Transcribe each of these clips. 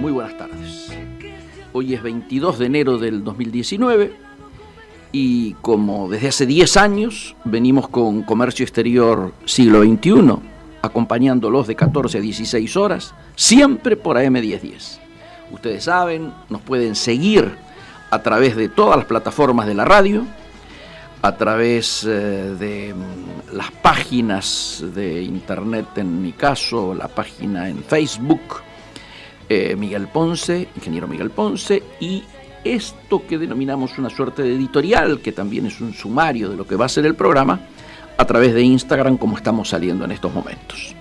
Muy buenas tardes. Hoy es 22 de enero del 2019 y como desde hace 10 años venimos con Comercio Exterior Siglo XXI, acompañándolos de 14 a 16 horas, siempre por AM 1010. Ustedes saben, nos pueden seguir a través de todas las plataformas de la radio, a través de las páginas de internet, en mi caso, la página en Facebook, Miguel Ponce, ingeniero Miguel Ponce, y esto que denominamos una suerte de editorial, que también es un sumario de lo que va a ser el programa, a través de Instagram, como estamos saliendo en estos momentos.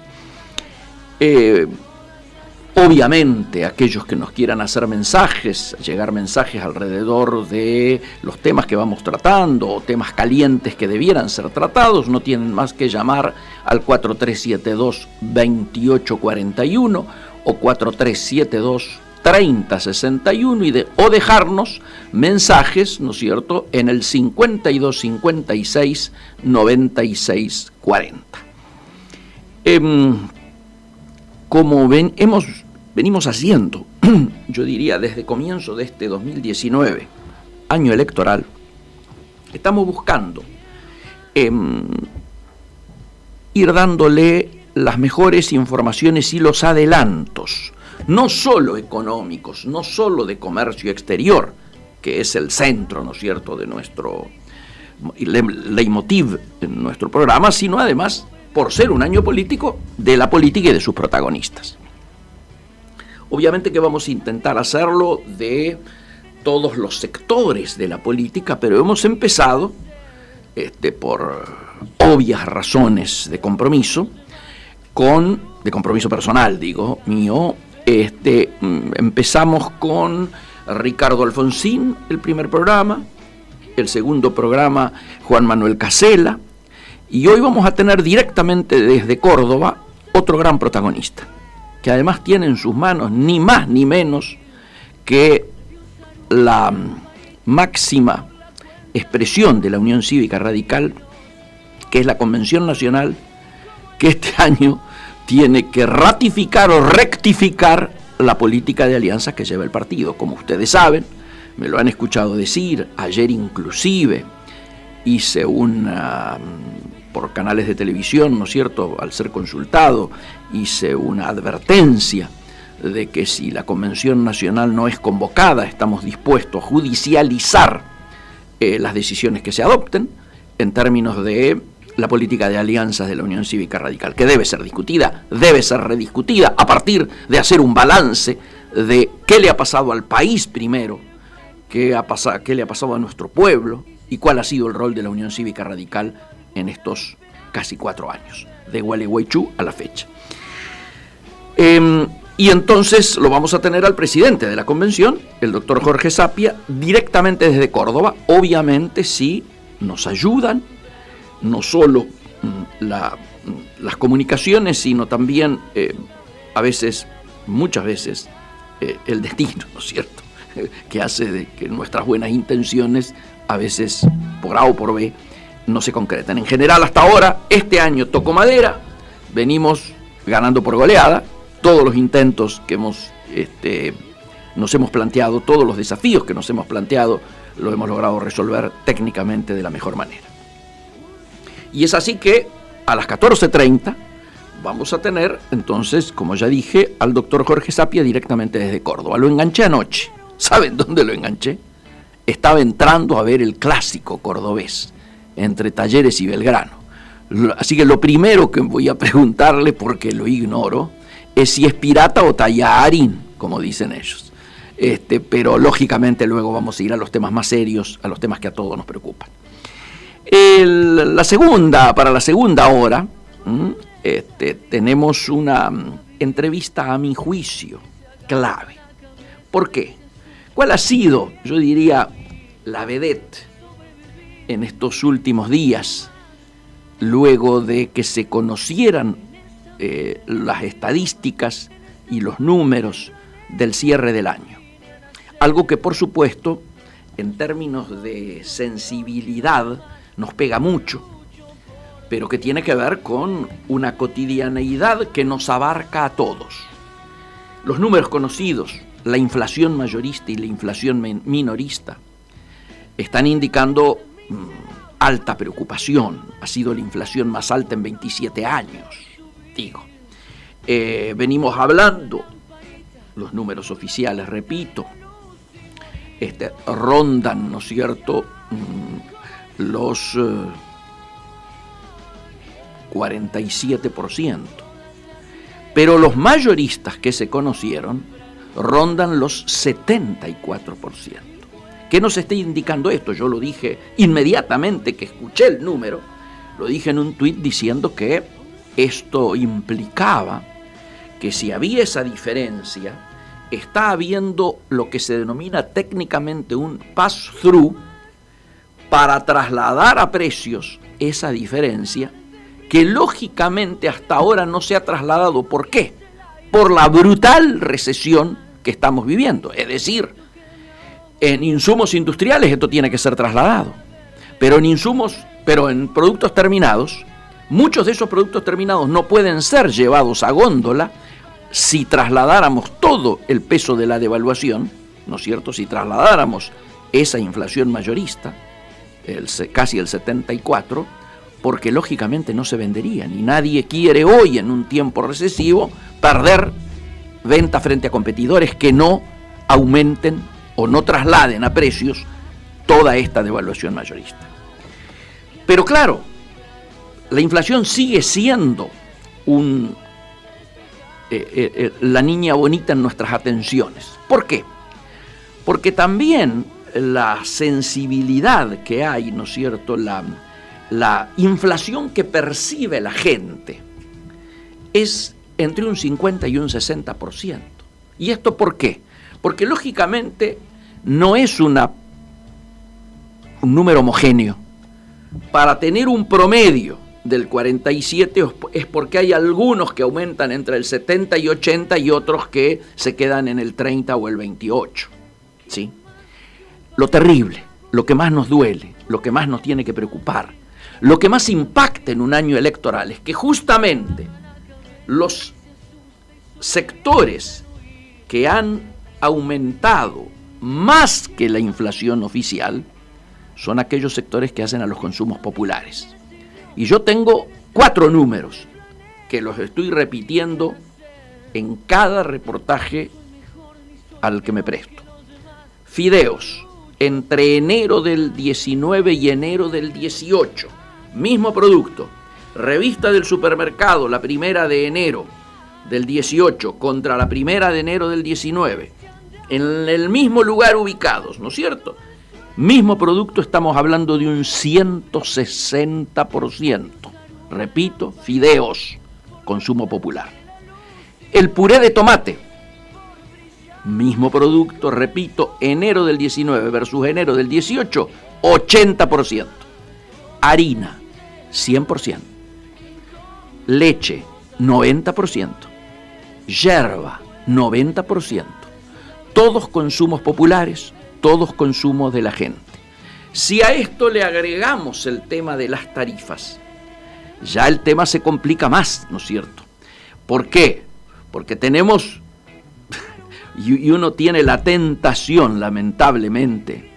Obviamente, aquellos que nos quieran hacer mensajes, llegar mensajes alrededor de los temas que vamos tratando o temas calientes que debieran ser tratados, no tienen más que llamar al 4372-2841 o 4372-3061 o dejarnos mensajes, ¿no es cierto?, en el 5256-9640. Como venimos haciendo, yo diría desde comienzo de este 2019, año electoral, estamos buscando ir dándole las mejores informaciones y los adelantos, no solo económicos, no solo de comercio exterior, que es el centro, ¿no es cierto?, de nuestro leitmotiv en nuestro programa, sino además, por ser un año político, de la política y de sus protagonistas. Obviamente que vamos a intentar hacerlo de todos los sectores de la política, pero hemos empezado, por obvias razones de compromiso personal, digo, mío, empezamos con Ricardo Alfonsín, el primer programa, el segundo programa Juan Manuel Casella, y hoy vamos a tener directamente desde Córdoba otro gran protagonista, que además tiene en sus manos ni más ni menos que la máxima expresión de la Unión Cívica Radical, que es la Convención Nacional, que este año tiene que ratificar o rectificar la política de alianzas que lleva el partido. Como ustedes saben, me lo han escuchado decir, ayer inclusive hice por canales de televisión, ¿no es cierto?, al ser consultado, hice una advertencia de que si la Convención Nacional no es convocada, estamos dispuestos a judicializar las decisiones que se adopten en términos de la política de alianzas de la Unión Cívica Radical, que debe ser discutida, debe ser rediscutida, a partir de hacer un balance de qué le ha pasado al país primero, qué le ha pasado a nuestro pueblo y cuál ha sido el rol de la Unión Cívica Radical en estos casi 4 años, de Gualeguaychú a la fecha. Y entonces lo vamos a tener al presidente de la convención, el doctor Jorge Sapia, directamente desde Córdoba. Obviamente sí nos ayudan, no solo las comunicaciones, sino también muchas veces, el destino, ¿no es cierto?, que hace de que nuestras buenas intenciones, a veces por A o por B, no se concretan. En general, hasta ahora, este año toco madera, venimos ganando por goleada, todos los intentos que nos hemos planteado, todos los desafíos que nos hemos planteado, lo hemos logrado resolver técnicamente de la mejor manera. Y es así que a las 14:30 vamos a tener, entonces, como ya dije, al doctor Jorge Sapia directamente desde Córdoba. Lo enganché anoche. ¿Saben dónde lo enganché? Estaba entrando a ver el clásico cordobés entre Talleres y Belgrano. Así que lo primero que voy a preguntarle, porque lo ignoro, es si es pirata o tallarín, como dicen ellos. Pero lógicamente luego vamos a ir a los temas más serios, a los temas que a todos nos preocupan. Para la segunda hora, tenemos una entrevista, a mi juicio, clave. ¿Por qué? ¿Cuál ha sido, yo diría, la vedette en estos últimos días, luego de que se conocieran las estadísticas y los números del cierre del año? Algo que, por supuesto, en términos de sensibilidad, nos pega mucho, pero que tiene que ver con una cotidianeidad que nos abarca a todos. Los números conocidos, la inflación mayorista y la inflación minorista, están indicando alta preocupación. Ha sido la inflación más alta en 27 años, digo. Venimos hablando, los números oficiales, repito, rondan, ¿no es cierto?, los 47%. Pero los mayoristas que se conocieron rondan los 74%. ¿Qué nos está indicando esto? Yo lo dije inmediatamente que escuché el número, lo dije en un tuit diciendo que esto implicaba que si había esa diferencia, está habiendo lo que se denomina técnicamente un pass-through para trasladar a precios esa diferencia que lógicamente hasta ahora no se ha trasladado. ¿Por qué? Por la brutal recesión que estamos viviendo. Es decir, en insumos industriales esto tiene que ser trasladado, pero en productos terminados, muchos de esos productos terminados no pueden ser llevados a góndola si trasladáramos todo el peso de la devaluación, ¿no es cierto? Si trasladáramos esa inflación mayorista, casi el 74%, porque lógicamente no se venderían y nadie quiere hoy, en un tiempo recesivo, perder venta frente a competidores que no aumenten o no trasladen a precios toda esta devaluación mayorista. Pero claro, la inflación sigue siendo la niña bonita en nuestras atenciones. ¿Por qué? Porque también la sensibilidad que hay, ¿no es cierto?, la inflación que percibe la gente es entre un 50 y un 60%. ¿Y esto por qué? Porque lógicamente no es un número homogéneo. Para tener un promedio del 47 es porque hay algunos que aumentan entre el 70 y 80 y otros que se quedan en el 30 o el 28. ¿Sí? Lo terrible, lo que más nos duele, lo que más nos tiene que preocupar, lo que más impacta en un año electoral es que justamente los sectores que han aumentado más que la inflación oficial son aquellos sectores que hacen a los consumos populares. Y yo tengo 4 números que los estoy repitiendo en cada reportaje al que me presto. Fideos, entre enero del 19 y enero del 18, mismo producto, revista del supermercado, la primera de enero del 18 contra la primera de enero del 19, en el mismo lugar ubicados, ¿no es cierto? Mismo producto, estamos hablando de un 160%. Repito, fideos, consumo popular. El puré de tomate, mismo producto, repito, enero del 19 versus enero del 18, 80%. Harina, 100%. Leche, 90%. Yerba, 90%. Todos consumos populares, todos consumos de la gente. Si a esto le agregamos el tema de las tarifas, ya el tema se complica más, ¿no es cierto? ¿Por qué? Porque tenemos, y uno tiene la tentación, lamentablemente,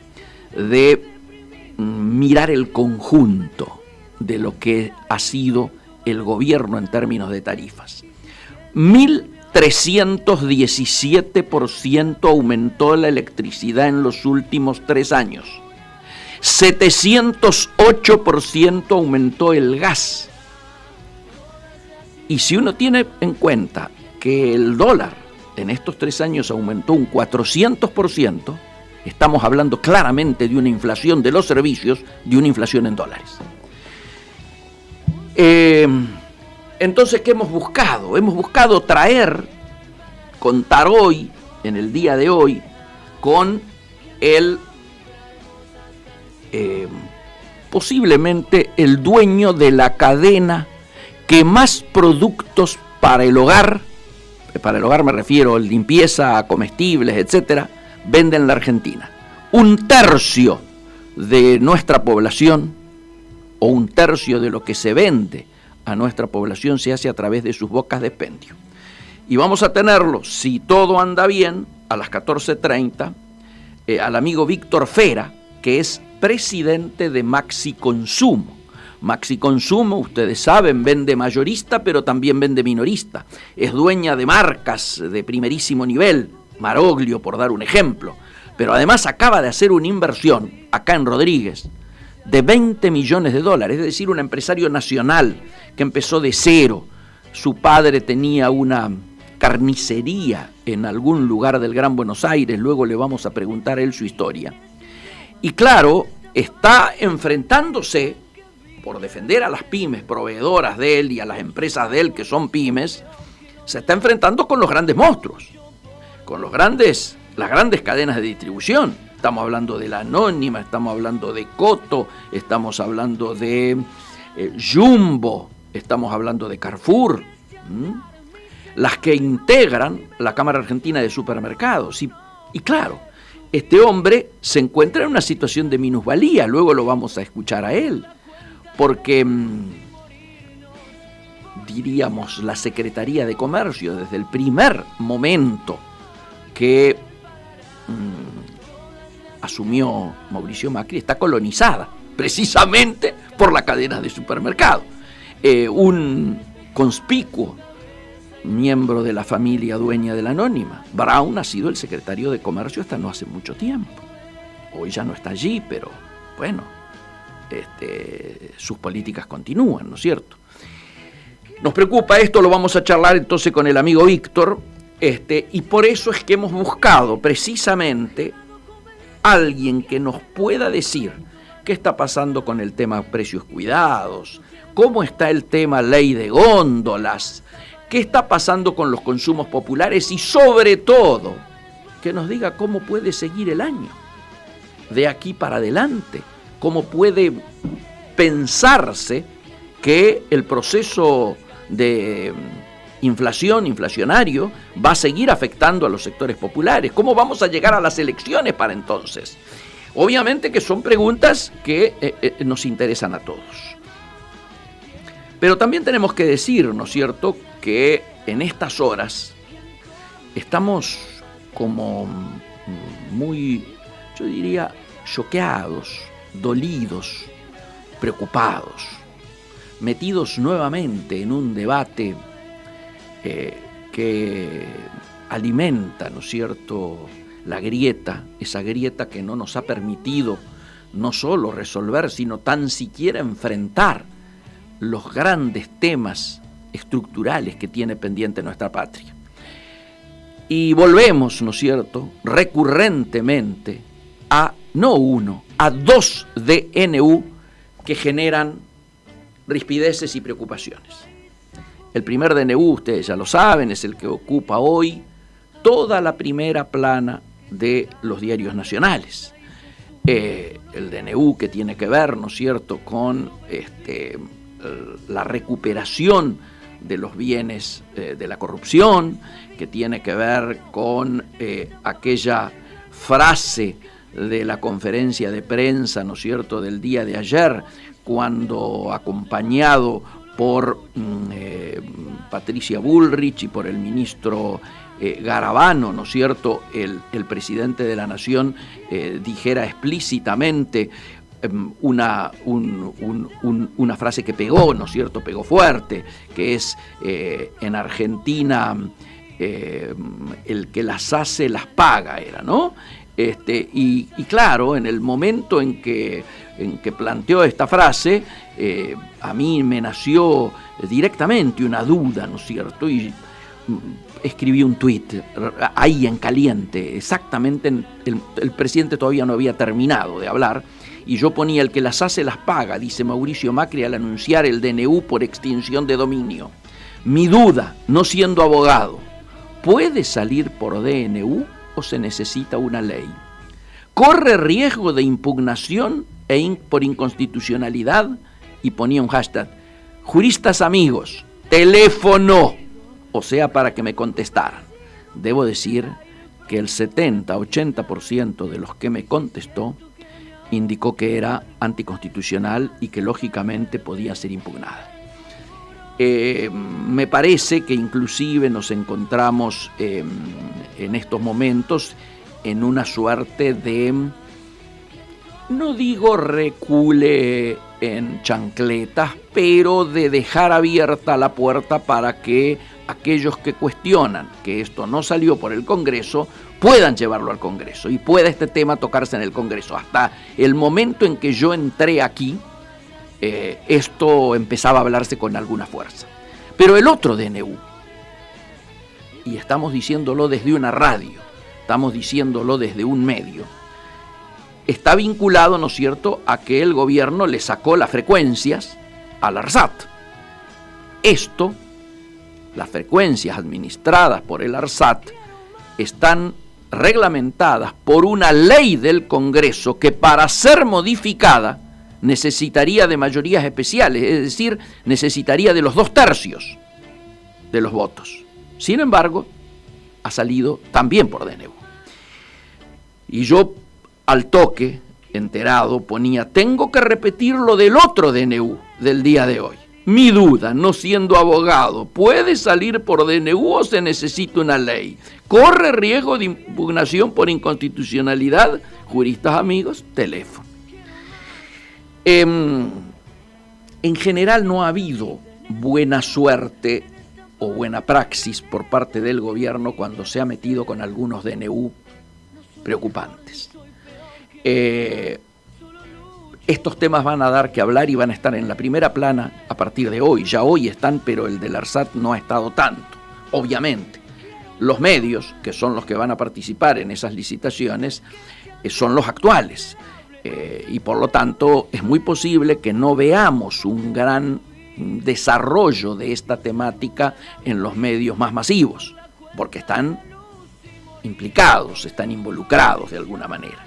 de mirar el conjunto de lo que ha sido el gobierno en términos de tarifas. 1.317% aumentó la electricidad en los últimos 3 años. 708% aumentó el gas. Y si uno tiene en cuenta que el dólar en estos 3 años aumentó un 400%, estamos hablando claramente de una inflación de los servicios, de una inflación en dólares. Entonces, ¿qué hemos buscado? Hemos buscado contar hoy, en el día de hoy, con posiblemente el dueño de la cadena que más productos para el hogar me refiero a limpieza, comestibles, etcétera, vende en la Argentina. 1/3 de nuestra población, o 1/3 de lo que se vende a nuestra población, se hace a través de sus bocas de expendio. Y vamos a tenerlo, si todo anda bien, a las 14:30, al amigo Víctor Fera, que es presidente de Maxi Consumo. Maxi Consumo, ustedes saben, vende mayorista, pero también vende minorista. Es dueña de marcas de primerísimo nivel, Maroglio, por dar un ejemplo. Pero además acaba de hacer una inversión, acá en Rodríguez, de $20 millones, es decir, un empresario nacional que empezó de cero. Su padre tenía una carnicería en algún lugar del Gran Buenos Aires, luego le vamos a preguntar a él su historia. Y claro, está enfrentándose, por defender a las pymes proveedoras de él y a las empresas de él que son pymes, se está enfrentando con los grandes monstruos, con las grandes cadenas de distribución. Estamos hablando de La Anónima, estamos hablando de Coto, estamos hablando de Jumbo, estamos hablando de Carrefour, las que integran la Cámara Argentina de Supermercados. Y claro, este hombre se encuentra en una situación de minusvalía, luego lo vamos a escuchar a él, porque diríamos la Secretaría de Comercio desde el primer momento que asumió Mauricio Macri está colonizada precisamente por la cadena de supermercados. Un conspicuo miembro de la familia dueña de La Anónima, Brown, ha sido el secretario de Comercio hasta no hace mucho tiempo. Hoy ya no está allí, pero bueno, sus políticas continúan, ¿no es cierto? Nos preocupa esto, lo vamos a charlar entonces con el amigo Víctor, y por eso es que hemos buscado precisamente alguien que nos pueda decir qué está pasando con el tema precios cuidados, cómo está el tema ley de góndolas, qué está pasando con los consumos populares y sobre todo que nos diga cómo puede seguir el año de aquí para adelante, cómo puede pensarse que el proceso de inflacionario va a seguir afectando a los sectores populares, cómo vamos a llegar a las elecciones para entonces. Obviamente que son preguntas que nos interesan a todos. Pero también tenemos que decir, ¿no es cierto?, que en estas horas estamos como muy, yo diría, choqueados, dolidos, preocupados, metidos nuevamente en un debate que alimenta, ¿no es cierto?, la grieta, esa grieta que no nos ha permitido no solo resolver, sino tan siquiera enfrentar los grandes temas estructurales que tiene pendiente nuestra patria. Y volvemos, ¿no es cierto?, recurrentemente a no uno, a dos DNU que generan rispideces y preocupaciones. El primer DNU, ustedes ya lo saben, es el que ocupa hoy toda la primera plana de los diarios nacionales. El DNU que tiene que ver, ¿no es cierto?, con la recuperación de los bienes de la corrupción, que tiene que ver con aquella frase de la conferencia de prensa, ¿no es cierto?, del día de ayer, cuando acompañado por Patricia Bullrich y por el ministro Garabano, ¿no es cierto?, el presidente de la Nación dijera explícitamente una frase que pegó, ¿no es cierto?, pegó fuerte, que es en Argentina el que las hace las paga, era, ¿no? Y claro, en el momento en que planteó esta frase, a mí me nació directamente una duda, ¿no es cierto?, y escribí un tuit ahí en caliente, exactamente, el presidente todavía no había terminado de hablar, y yo ponía: el que las hace las paga, dice Mauricio Macri al anunciar el DNU por extinción de dominio. Mi duda, no siendo abogado, ¿puede salir por DNU o se necesita una ley? ¿Corre riesgo de impugnación por inconstitucionalidad? Y ponía un hashtag: juristas amigos, teléfono, o sea, para que me contestaran. Debo decir que el 70-80% de los que me contestó indicó que era anticonstitucional y que lógicamente podía ser impugnada. Me parece que inclusive nos encontramos en estos momentos en una suerte de, no digo recule en chancletas, pero de dejar abierta la puerta para que aquellos que cuestionan que esto no salió por el Congreso puedan llevarlo al Congreso y pueda este tema tocarse en el Congreso. Hasta el momento en que yo entré aquí, esto empezaba a hablarse con alguna fuerza. Pero el otro DNU, y estamos diciéndolo desde una radio, estamos diciéndolo desde un medio, está vinculado, ¿no es cierto?, a que el gobierno le sacó las frecuencias al ARSAT. Esto, las frecuencias administradas por el ARSAT, están reglamentadas por una ley del Congreso que, para ser modificada, necesitaría de mayorías especiales, es decir, necesitaría de los 2/3 de los votos. Sin embargo, ha salido también por DNU. Y yo, al toque, enterado, ponía, tengo que repetir lo del otro DNU del día de hoy. Mi duda, no siendo abogado, ¿puede salir por DNU o se necesita una ley? ¿Corre riesgo de impugnación por inconstitucionalidad? Juristas amigos, teléfono. En general no ha habido buena suerte o buena praxis por parte del gobierno cuando se ha metido con algunos DNU preocupantes. Estos temas van a dar que hablar y van a estar en la primera plana a partir de hoy. Ya hoy están, pero el del ARSAT no ha estado tanto. Obviamente, los medios, que son los que van a participar en esas licitaciones, son los actuales. Y por lo tanto es muy posible que no veamos un gran desarrollo de esta temática en los medios más masivos, porque están implicados, están involucrados de alguna manera.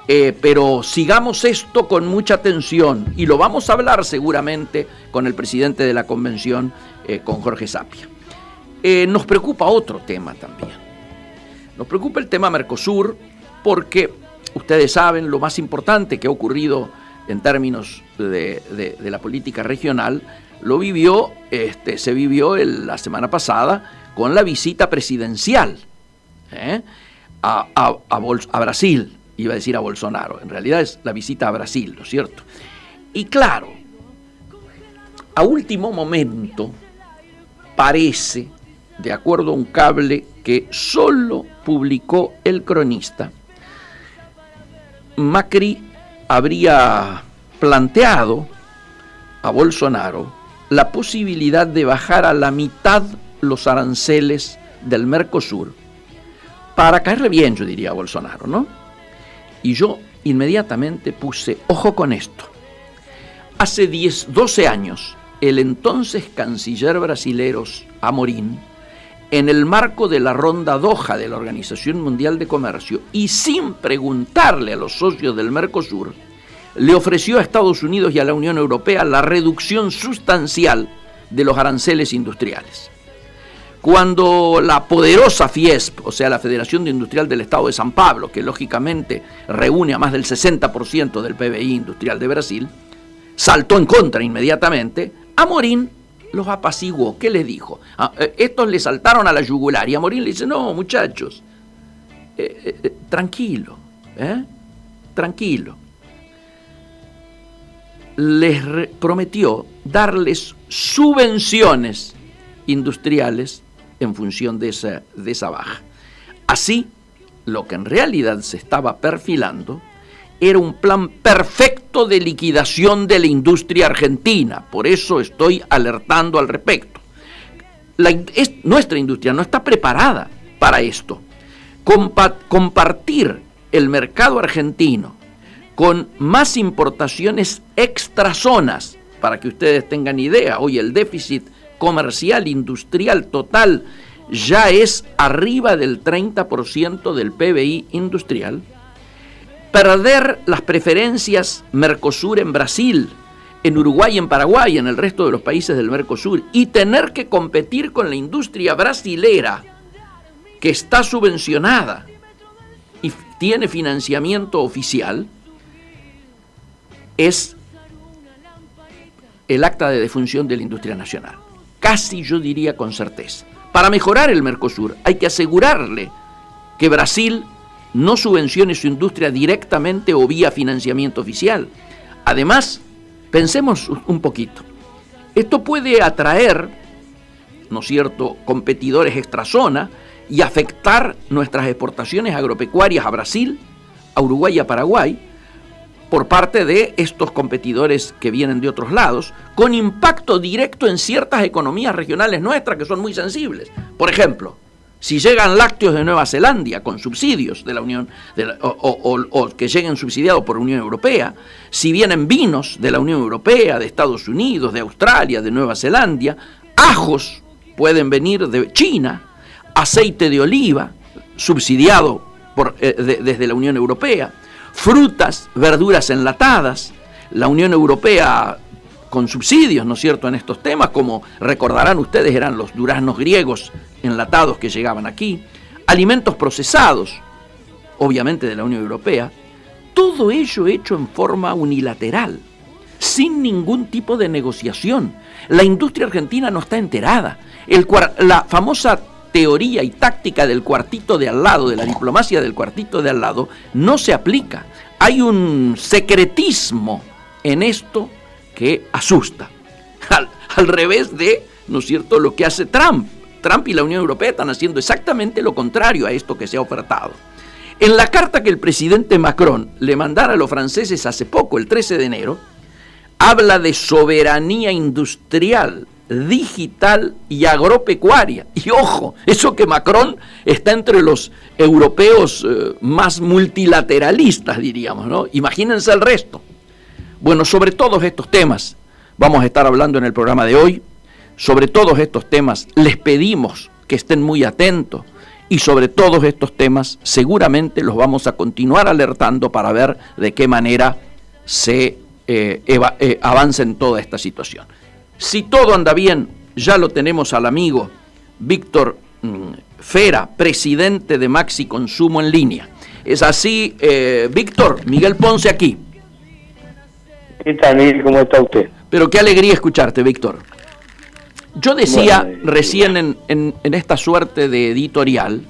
Pero sigamos esto con mucha atención y lo vamos a hablar seguramente con el presidente de la convención, con Jorge Sapia. Nos preocupa otro tema también. Nos preocupa el tema Mercosur porque ustedes saben lo más importante que ha ocurrido en términos de la política regional, se vivió la semana pasada con la visita presidencial a Brasil. Iba a decir a Bolsonaro, en realidad es la visita a Brasil, ¿no es cierto? Y claro, a último momento parece, de acuerdo a un cable que solo publicó El Cronista, Macri habría planteado a Bolsonaro la posibilidad de bajar a la mitad los aranceles del Mercosur para caerle bien, yo diría, a Bolsonaro, ¿no? Y yo inmediatamente puse, ojo con esto. Hace 12 años, el entonces canciller brasilero Amorim, en el marco de la ronda Doha de la Organización Mundial de Comercio y sin preguntarle a los socios del Mercosur, le ofreció a Estados Unidos y a la Unión Europea la reducción sustancial de los aranceles industriales. Cuando la poderosa FIESP, o sea, la Federación Industrial del Estado de San Pablo, que lógicamente reúne a más del 60% del PBI industrial de Brasil, saltó en contra inmediatamente, Amorim los apaciguó. ¿Qué les dijo? Estos le saltaron a la yugular y Amorim le dice, no, muchachos, tranquilo, tranquilo. Les prometió darles subvenciones industriales en función de esa baja. Así, lo que en realidad se estaba perfilando era un plan perfecto de liquidación de la industria argentina. Por eso estoy alertando al respecto. Nuestra industria no está preparada para esto. Compartir el mercado argentino con más importaciones extrazonas, para que ustedes tengan idea, hoy el déficit comercial industrial total ya es arriba del 30% del PBI industrial, perder las preferencias Mercosur en Brasil, en Uruguay, en Paraguay, en el resto de los países del Mercosur, y tener que competir con la industria brasilera, que está subvencionada y tiene financiamiento oficial, es el acta de defunción de la industria nacional. casi yo diría con certeza. Para mejorar el Mercosur hay que asegurarle que Brasil no subvencione su industria directamente o vía financiamiento oficial. Además, pensemos un poquito. Esto puede atraer, ¿no es cierto?, competidores extrazona y afectar nuestras exportaciones agropecuarias a Brasil, a Uruguay y a Paraguay, por parte de estos competidores que vienen de otros lados, con impacto directo en ciertas economías regionales nuestras que son muy sensibles. Por ejemplo, si llegan lácteos de Nueva Zelanda con subsidios de la Unión, o que lleguen subsidiados por la Unión Europea, si vienen vinos de la Unión Europea, de Estados Unidos, de Australia, de Nueva Zelanda, ajos pueden venir de China, aceite de oliva subsidiado desde la Unión Europea, frutas, verduras enlatadas, la Unión Europea con subsidios, ¿no es cierto?, en estos temas, como recordarán ustedes, eran los duraznos griegos enlatados que llegaban aquí, alimentos procesados, obviamente de la Unión Europea, todo ello hecho en forma unilateral, sin ningún tipo de negociación. La industria argentina no está enterada. La famosa teoría y táctica del cuartito de al lado, de la diplomacia del cuartito de al lado, no se aplica. Hay un secretismo en esto que asusta. Al revés de, ¿no es cierto?, lo que hace Trump. Trump y la Unión Europea están haciendo exactamente lo contrario a esto que se ha ofertado. En la carta que el presidente Macron le mandara a los franceses hace poco, el 13 de enero, habla de soberanía industrial, digital y agropecuaria. Y ojo, eso que Macron está entre los europeos más multilateralistas, diríamos, ¿no? Imagínense el resto. Bueno, sobre todos estos temas vamos a estar hablando en el programa de hoy. Sobre todos estos temas les pedimos que estén muy atentos y sobre todos estos temas seguramente los vamos a continuar alertando para ver de qué manera se avanza en toda esta situación. Si todo anda bien, ya lo tenemos al amigo Víctor Fera, presidente de Maxi Consumo en línea. Es así, Víctor, Miguel Ponce aquí. ¿Qué tal, Miguel? ¿Cómo está usted? Pero qué alegría escucharte, Víctor. Yo decía recién en esta suerte de editorial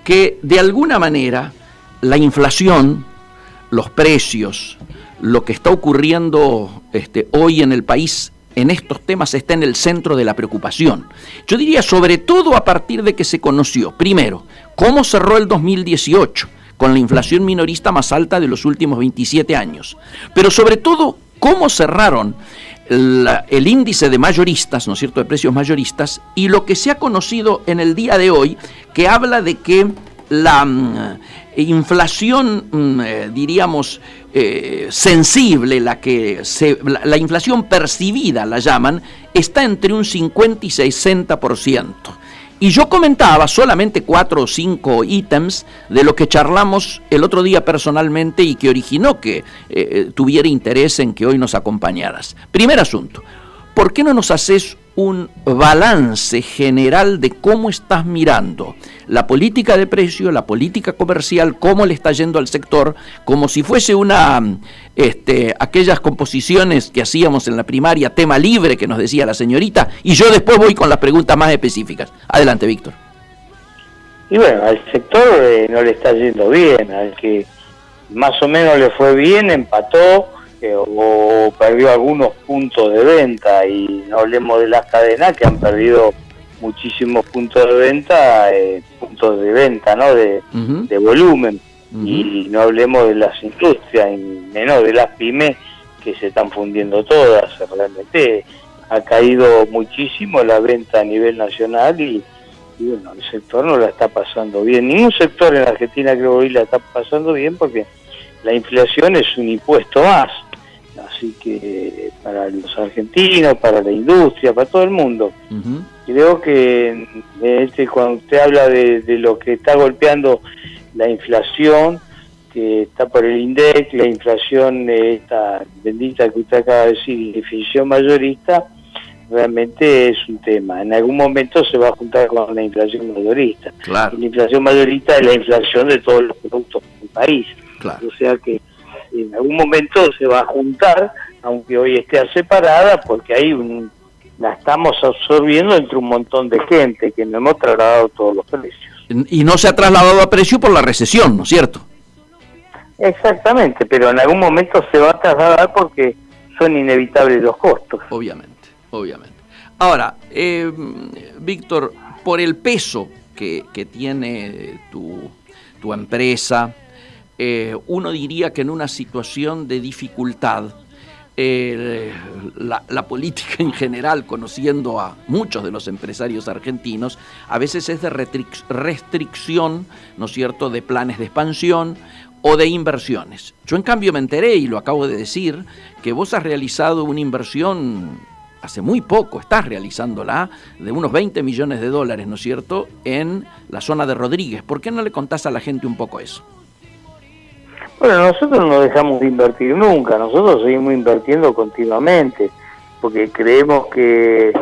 que de alguna manera la inflación, los precios, lo que está ocurriendo hoy en el país en estos temas está en el centro de la preocupación. Yo diría sobre todo a partir de que se conoció, primero, cómo cerró el 2018 con la inflación minorista más alta de los últimos 27 años, pero sobre todo cómo cerraron el índice de mayoristas, ¿no es cierto?, de precios mayoristas, y lo que se ha conocido en el día de hoy, que habla de que la inflación, diríamos, sensible, la inflación percibida, la llaman, está entre un 50 y 60%. Y yo comentaba solamente 4 o 5 ítems de lo que charlamos el otro día personalmente y que originó que tuviera interés en que hoy nos acompañaras. Primer asunto, ¿por qué no nos haces un balance general de cómo estás mirando la política de precio, la política comercial, cómo le está yendo al sector, como si fuese aquellas composiciones que hacíamos en la primaria, tema libre que nos decía la señorita, y yo después voy con las preguntas más específicas. Adelante, Víctor. Y bueno, al sector no le está yendo bien, al que más o menos le fue bien, empató, o perdió algunos puntos de venta, y no hablemos de las cadenas que han perdido muchísimos puntos de venta, ¿no? De volumen, y no hablemos de las industrias, y menos de las pymes que se están fundiendo todas. Realmente ha caído muchísimo la venta a nivel nacional y bueno, el sector no la está pasando bien. Ningún sector en Argentina creo que hoy la está pasando bien porque la inflación es un impuesto más. Así que para los argentinos, para la industria, para todo el mundo. Creo que cuando usted habla de lo que está golpeando la inflación, que está por el INDEC, la inflación esta bendita que usted acaba de decir, inflación mayorista, realmente es un tema. En algún momento se va a juntar con la inflación mayorista. Claro. La inflación mayorista es la inflación de todos los productos del país. Claro. O sea que en algún momento se va a juntar, aunque hoy esté separada, porque hay la estamos absorbiendo entre un montón de gente que no hemos trasladado todos los precios. Y no se ha trasladado a precio por la recesión, ¿no es cierto? Exactamente, pero en algún momento se va a trasladar porque son inevitables los costos. Obviamente, obviamente. Ahora, Víctor, por el peso que tiene tu empresa, uno diría que en una situación de dificultad, la política en general, conociendo a muchos de los empresarios argentinos, a veces es de restricción, ¿no es cierto?, de planes de expansión o de inversiones. Yo en cambio me enteré, y lo acabo de decir, que vos has realizado una inversión hace muy poco, estás realizándola, de unos 20 millones de dólares, ¿no es cierto?, en la zona de Rodríguez. ¿Por qué no le contás a la gente un poco eso? Bueno, nosotros no dejamos de invertir nunca, nosotros seguimos invirtiendo continuamente, porque creemos que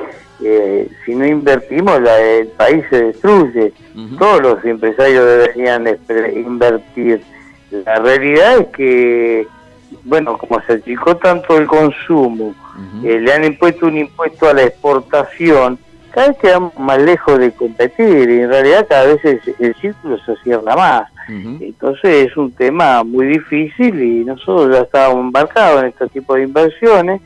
si no invertimos el país se destruye. Todos los empresarios deberían invertir. La realidad es que, bueno, como se achicó tanto el consumo, le han impuesto un impuesto a la exportación, cada vez quedamos más lejos de competir y en realidad cada vez el círculo se cierra más. Entonces es un tema muy difícil y nosotros ya estábamos embarcados en este tipo de inversiones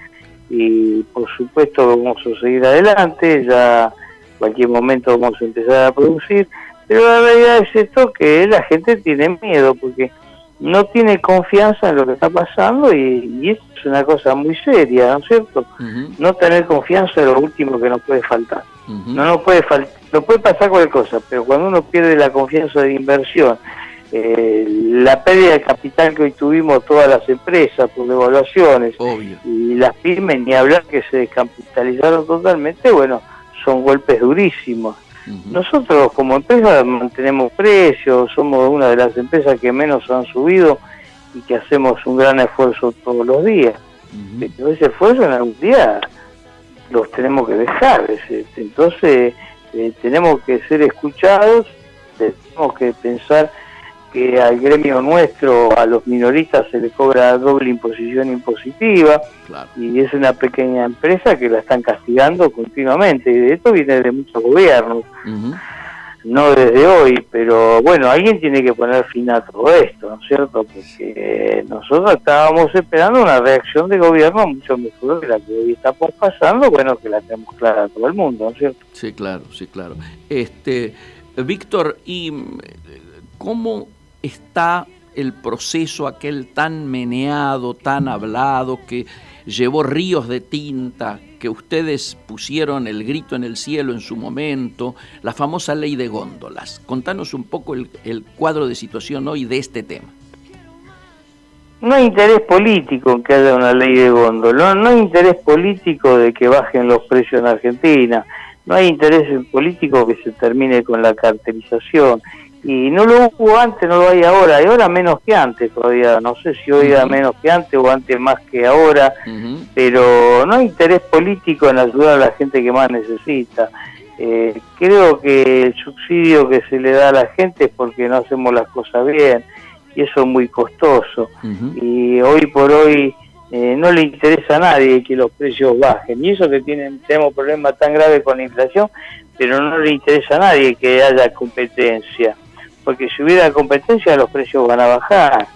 y por supuesto vamos a seguir adelante, ya en cualquier momento vamos a empezar a producir, pero la realidad es esto, que la gente tiene miedo porque no tiene confianza en lo que está pasando y esto es una cosa muy seria, ¿no es cierto? No tener confianza es lo último que nos puede faltar. No nos puede no puede pasar cualquier cosa, pero cuando uno pierde la confianza de inversión, la pérdida de capital que hoy tuvimos todas las empresas por devaluaciones, obvio, y las pymes, ni hablar que se descapitalizaron totalmente, bueno, son golpes durísimos. Nosotros como empresa mantenemos precios, somos una de las empresas que menos han subido y que hacemos un gran esfuerzo todos los días. Pero ese esfuerzo en algún día los tenemos que dejar, entonces tenemos que ser escuchados, tenemos que pensar que al gremio nuestro, a los minoristas se les cobra doble imposición impositiva, claro, y es una pequeña empresa que la están castigando continuamente, y esto viene de muchos gobiernos, no desde hoy, pero bueno, alguien tiene que poner fin a todo esto, ¿no es cierto? Porque nosotros estábamos esperando una reacción de gobierno mucho mejor que la que hoy estamos pasando, bueno, que la tenemos clara a todo el mundo, ¿no es cierto? Sí, claro, sí, claro. Víctor, ¿y cómo está el proceso aquel tan meneado, tan hablado, que llevó ríos de tinta, que ustedes pusieron el grito en el cielo en su momento, la famosa ley de góndolas? Contanos un poco el cuadro de situación hoy de este tema. No hay interés político en que haya una ley de góndolas, no hay interés político de que bajen los precios en Argentina, no hay interés político que se termine con la cartelización. Y no lo hubo antes, no lo hay ahora, y ahora menos que antes todavía, no sé si hoy era menos que antes o antes más que ahora, pero no hay interés político en ayudar a la gente que más necesita. Creo que el subsidio que se le da a la gente es porque no hacemos las cosas bien, y eso es muy costoso, y hoy por hoy no le interesa a nadie que los precios bajen, y eso que tenemos problemas tan graves con la inflación, pero no le interesa a nadie que haya competencia. Porque si hubiera competencia los precios van a bajar,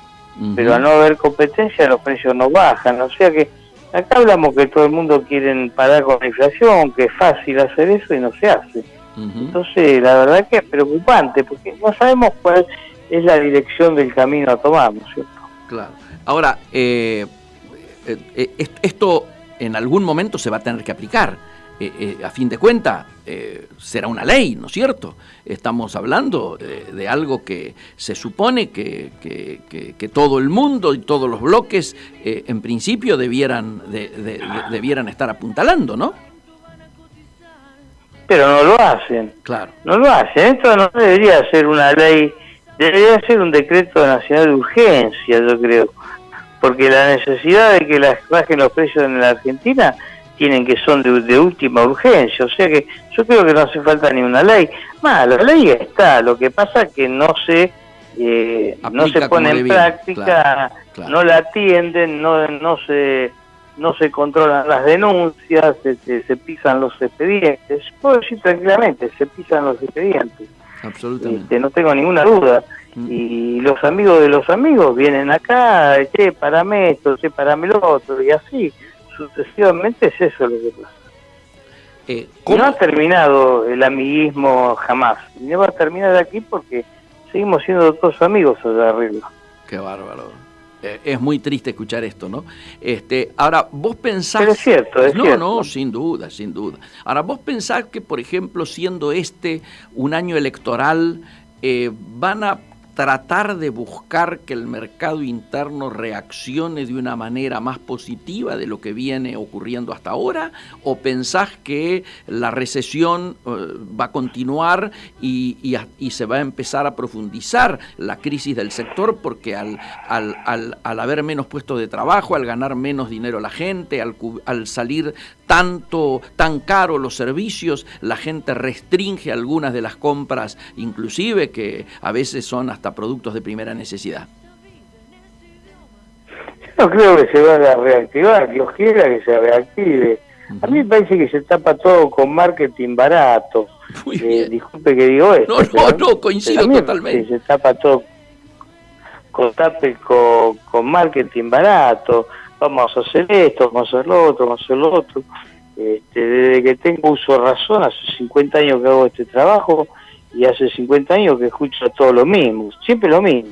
pero al no haber competencia los precios no bajan, o sea que acá hablamos que todo el mundo quiere parar con la inflación, que es fácil hacer eso y no se hace. Entonces la verdad que es preocupante, porque no sabemos cuál es la dirección del camino a tomar, ¿no es cierto? Claro. Ahora, esto en algún momento se va a tener que aplicar. A fin de cuentas, será una ley, ¿no es cierto? Estamos hablando de algo que se supone que todo el mundo y todos los bloques, en principio, debieran estar apuntalando, ¿no? Pero no lo hacen. Claro. No lo hacen. Esto no debería ser una ley, debería ser un decreto nacional de urgencia, yo creo. Porque la necesidad de que bajen los precios en la Argentina tienen que son de última urgencia, o sea que yo creo que no hace falta ni una ley. La ley está, lo que pasa es que no se pone en práctica, claro. No la atienden, no se no se controlan las denuncias, se pisan los expedientes. Puedo decir tranquilamente, se pisan los expedientes. Absolutamente. No tengo ninguna duda. Y los amigos de los amigos vienen acá, che, parame esto, che, parame lo otro, y así sucesivamente. Es eso lo que pasa. No ha terminado el amiguismo jamás, y no va a terminar aquí porque seguimos siendo todos amigos allá arriba. Qué bárbaro. Es muy triste escuchar esto, ¿no? Ahora, vos pensás... Pero es cierto, es cierto. No, sin duda, sin duda. Ahora, vos pensás que, por ejemplo, siendo un año electoral, van a tratar de buscar que el mercado interno reaccione de una manera más positiva de lo que viene ocurriendo hasta ahora? ¿O pensás que la recesión va a continuar y se va a empezar a profundizar la crisis del sector porque al haber menos puestos de trabajo, al ganar menos dinero la gente, al salir tan caro los servicios, la gente restringe algunas de las compras, inclusive que a veces son hasta productos de primera necesidad? Yo creo que se va a reactivar, Dios quiera que se reactive. A mí me parece que se tapa todo con marketing barato. Disculpe que digo esto. No, coincido totalmente. Se tapa todo con marketing barato. Vamos a hacer esto, vamos a hacer lo otro, vamos a hacer lo otro. Desde que tengo uso de razón, hace 50 años que hago este trabajo y hace 50 años que escucho todo lo mismo, siempre lo mismo.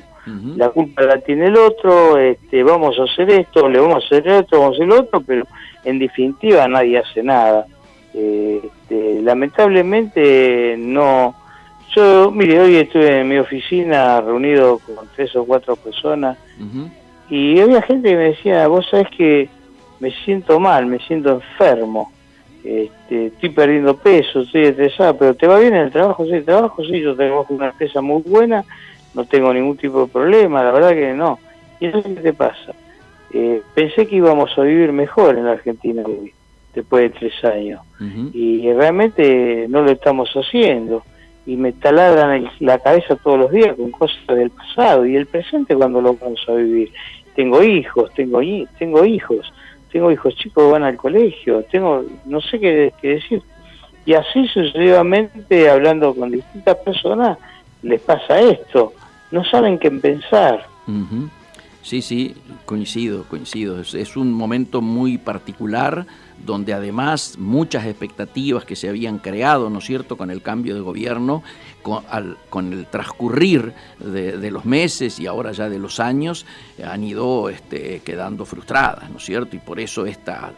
La culpa la tiene el otro, vamos a hacer esto, le vamos a hacer esto, vamos a hacer lo otro, pero en definitiva nadie hace nada. Lamentablemente no. Yo, mire, hoy estuve en mi oficina reunido con 3 o 4 personas y había gente que me decía, vos sabés que me siento mal, me siento enfermo, estoy perdiendo peso, estoy estresado, pero ¿te va bien en el trabajo? Sí, yo trabajo en una empresa muy buena, no tengo ningún tipo de problema, la verdad que no. ¿Y entonces qué te pasa? Pensé que íbamos a vivir mejor en la Argentina hoy, después de 3 años, y realmente no lo estamos haciendo, y me taladran la cabeza todos los días con cosas del pasado, y el presente cuando lo vamos a vivir. Tengo hijos chicos que van al colegio, no sé qué decir. Y así sucesivamente, hablando con distintas personas, les pasa esto. No saben qué pensar. Sí, coincido. Es un momento muy particular donde además muchas expectativas que se habían creado, ¿no es cierto?, con el cambio de gobierno, con el transcurrir de los meses y ahora ya de los años, han ido quedando frustradas, ¿no es cierto? Y por eso esta...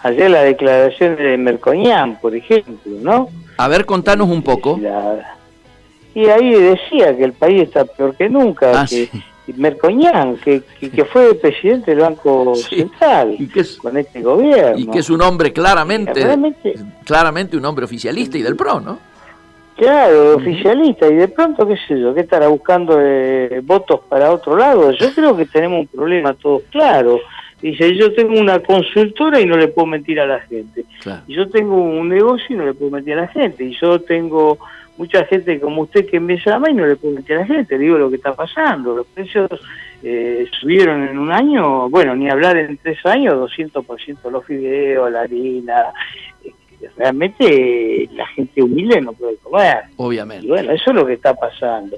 Ayer la declaración de Melconian, por ejemplo, ¿no? A ver, contanos un poco. Y ahí decía que el país está peor que nunca, Melconian, que fue presidente del Banco Central con este gobierno. Y que es un hombre claramente un hombre oficialista y del PRO, ¿no? Claro, oficialista, y de pronto, qué sé yo, ¿qué estará buscando votos para otro lado? Yo creo que tenemos un problema todos claro. Dice, yo tengo una consultora y no le puedo mentir a la gente. Claro. Y yo tengo un negocio y no le puedo mentir a la gente. Y yo tengo mucha gente como usted que me llama y no le puedo mentir a la gente. Digo lo que está pasando. Los precios subieron en un año, bueno, ni hablar en 3 años, 200% los fideos, la harina. Realmente la gente humilde no puede comer. Obviamente. Y bueno, eso es lo que está pasando.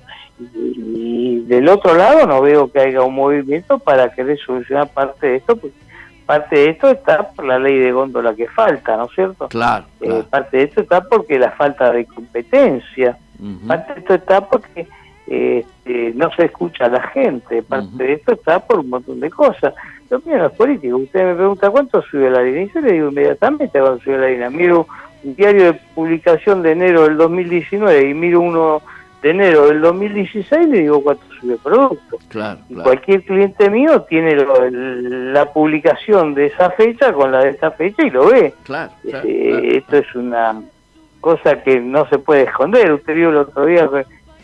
Y del otro lado no veo que haya un movimiento para querer solucionar parte de esto, porque parte de esto está por la ley de góndola que falta, ¿no es cierto? Claro. Parte de esto está porque la falta de competencia, parte de esto está porque no se escucha a la gente, parte de esto está por un montón de cosas. Lo mío no es político. Usted me pregunta cuánto sube la harina y yo le digo inmediatamente cuánto sube la harina. Miro un diario de publicación de enero del 2019 y miro uno de enero del 2016 y le digo cuánto sube el producto. Claro. Cualquier cliente mío tiene la publicación de esa fecha con la de esta fecha y lo ve. Claro. Esto es una cosa que no se puede esconder. Usted vio el otro día,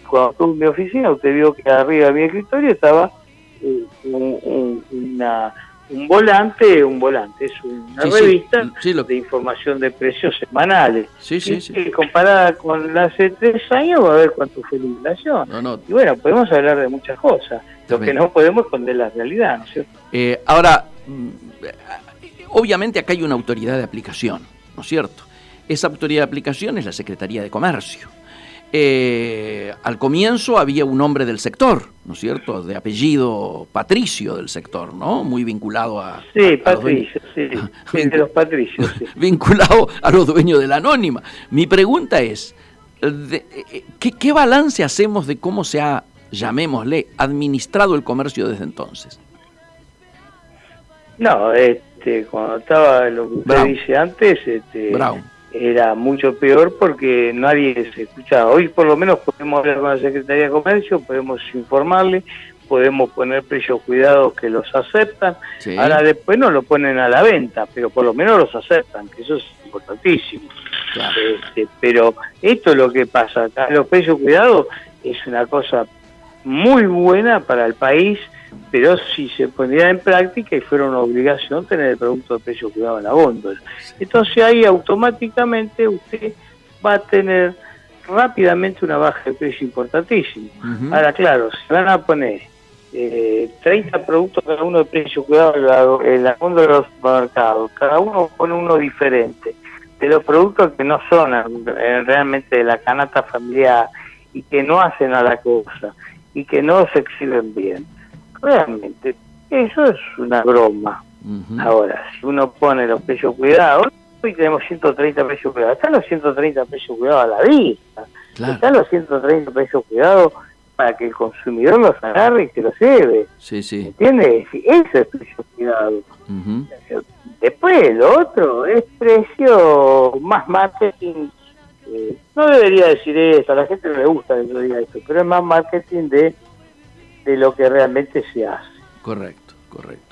cuando estuve en mi oficina, usted vio que arriba de mi escritorio estaba un volante, es una revista de información de precios semanales. Y comparada con la hace 3 años va a ver cuánto fue la inflación. Y bueno, podemos hablar de muchas cosas. Lo que no podemos esconder la realidad, ¿no es cierto? Ahora, obviamente acá hay una autoridad de aplicación, ¿no es cierto? Esa autoridad de aplicación es la Secretaría de Comercio. Al comienzo había un hombre del sector, ¿no es cierto?, de apellido Patricio del sector, ¿no?, muy vinculado a... Sí, Patricio, de los Patricios. Sí. Vinculado a los dueños de la Anónima. Mi pregunta es, ¿qué balance hacemos de cómo se ha, llamémosle, administrado el comercio desde entonces? No, cuando estaba lo que usted dice antes, era mucho peor porque nadie se escuchaba. Hoy por lo menos podemos hablar con la Secretaría de Comercio, podemos informarle, podemos poner precios cuidados que los aceptan. Ahora después no lo ponen a la venta, pero por lo menos los aceptan, que eso es importantísimo. Claro. Pero esto es lo que pasa acá. Los precios cuidados es una cosa muy buena para el país, pero si se pondría en práctica y fuera una obligación tener el producto de precio cuidado en la góndola. Entonces ahí automáticamente usted va a tener rápidamente una baja de precio importantísima. Ahora claro, si van a poner 30 productos cada uno de precio cuidado en la góndola de los supermercados, cada uno pone uno diferente, de los productos que no son realmente de la canasta familiar y que no hacen a la cosa y que no se exhiben bien. Realmente, eso es una broma. Ahora, si uno pone los precios cuidados, hoy tenemos 130 precios cuidados. Están los 130 precios cuidados a la vista. Claro. Están los 130 precios cuidados para que el consumidor los agarre y se los lleve. ¿Entiendes? Eso es precio cuidado. Después, lo otro es precio más marketing. No debería decir eso, a la gente no le gusta que yo diga eso, pero es más marketing de lo que realmente se hace. Correcto,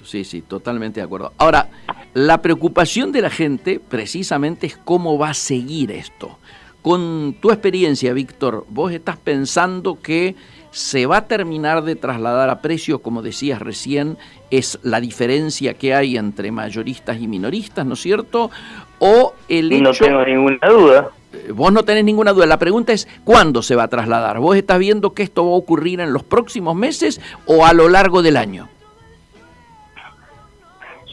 sí, totalmente de acuerdo. Ahora, la preocupación de la gente precisamente es cómo va a seguir esto. Con tu experiencia, Víctor, ¿vos estás pensando que se va a terminar de trasladar a precios, como decías recién, es la diferencia que hay entre mayoristas y minoristas, ¿no es cierto? O el hecho... No tengo ninguna duda. Vos no tenés ninguna duda. La pregunta es, ¿cuándo se va a trasladar? ¿Vos estás viendo que esto va a ocurrir en los próximos meses o a lo largo del año?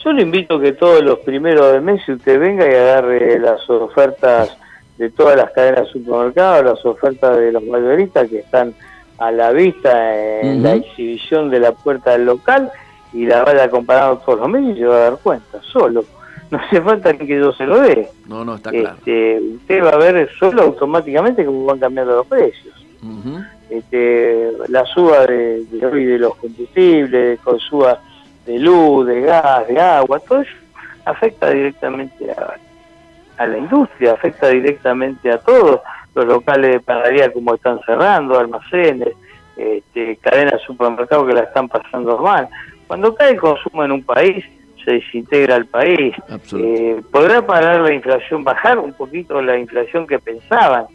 Yo le invito que todos los primeros de mes usted venga y agarre las ofertas de todas las cadenas de supermercados, las ofertas de los mayoristas que están a la vista en la exhibición de la puerta del local y la vaya comparando todos los meses y se va a dar cuenta, solo. No hace falta ni que yo se lo dé. No, está claro. Usted va a ver solo automáticamente cómo van cambiando los precios. La suba de los combustibles, con suba de luz, de gas, de agua, todo eso afecta directamente a la industria, afecta directamente a todos los locales de panadería como están cerrando, almacenes, cadenas de supermercados que la están pasando mal. Cuando cae el consumo en un país, se desintegra el país. Podrá parar la inflación, bajar un poquito la inflación que pensaban,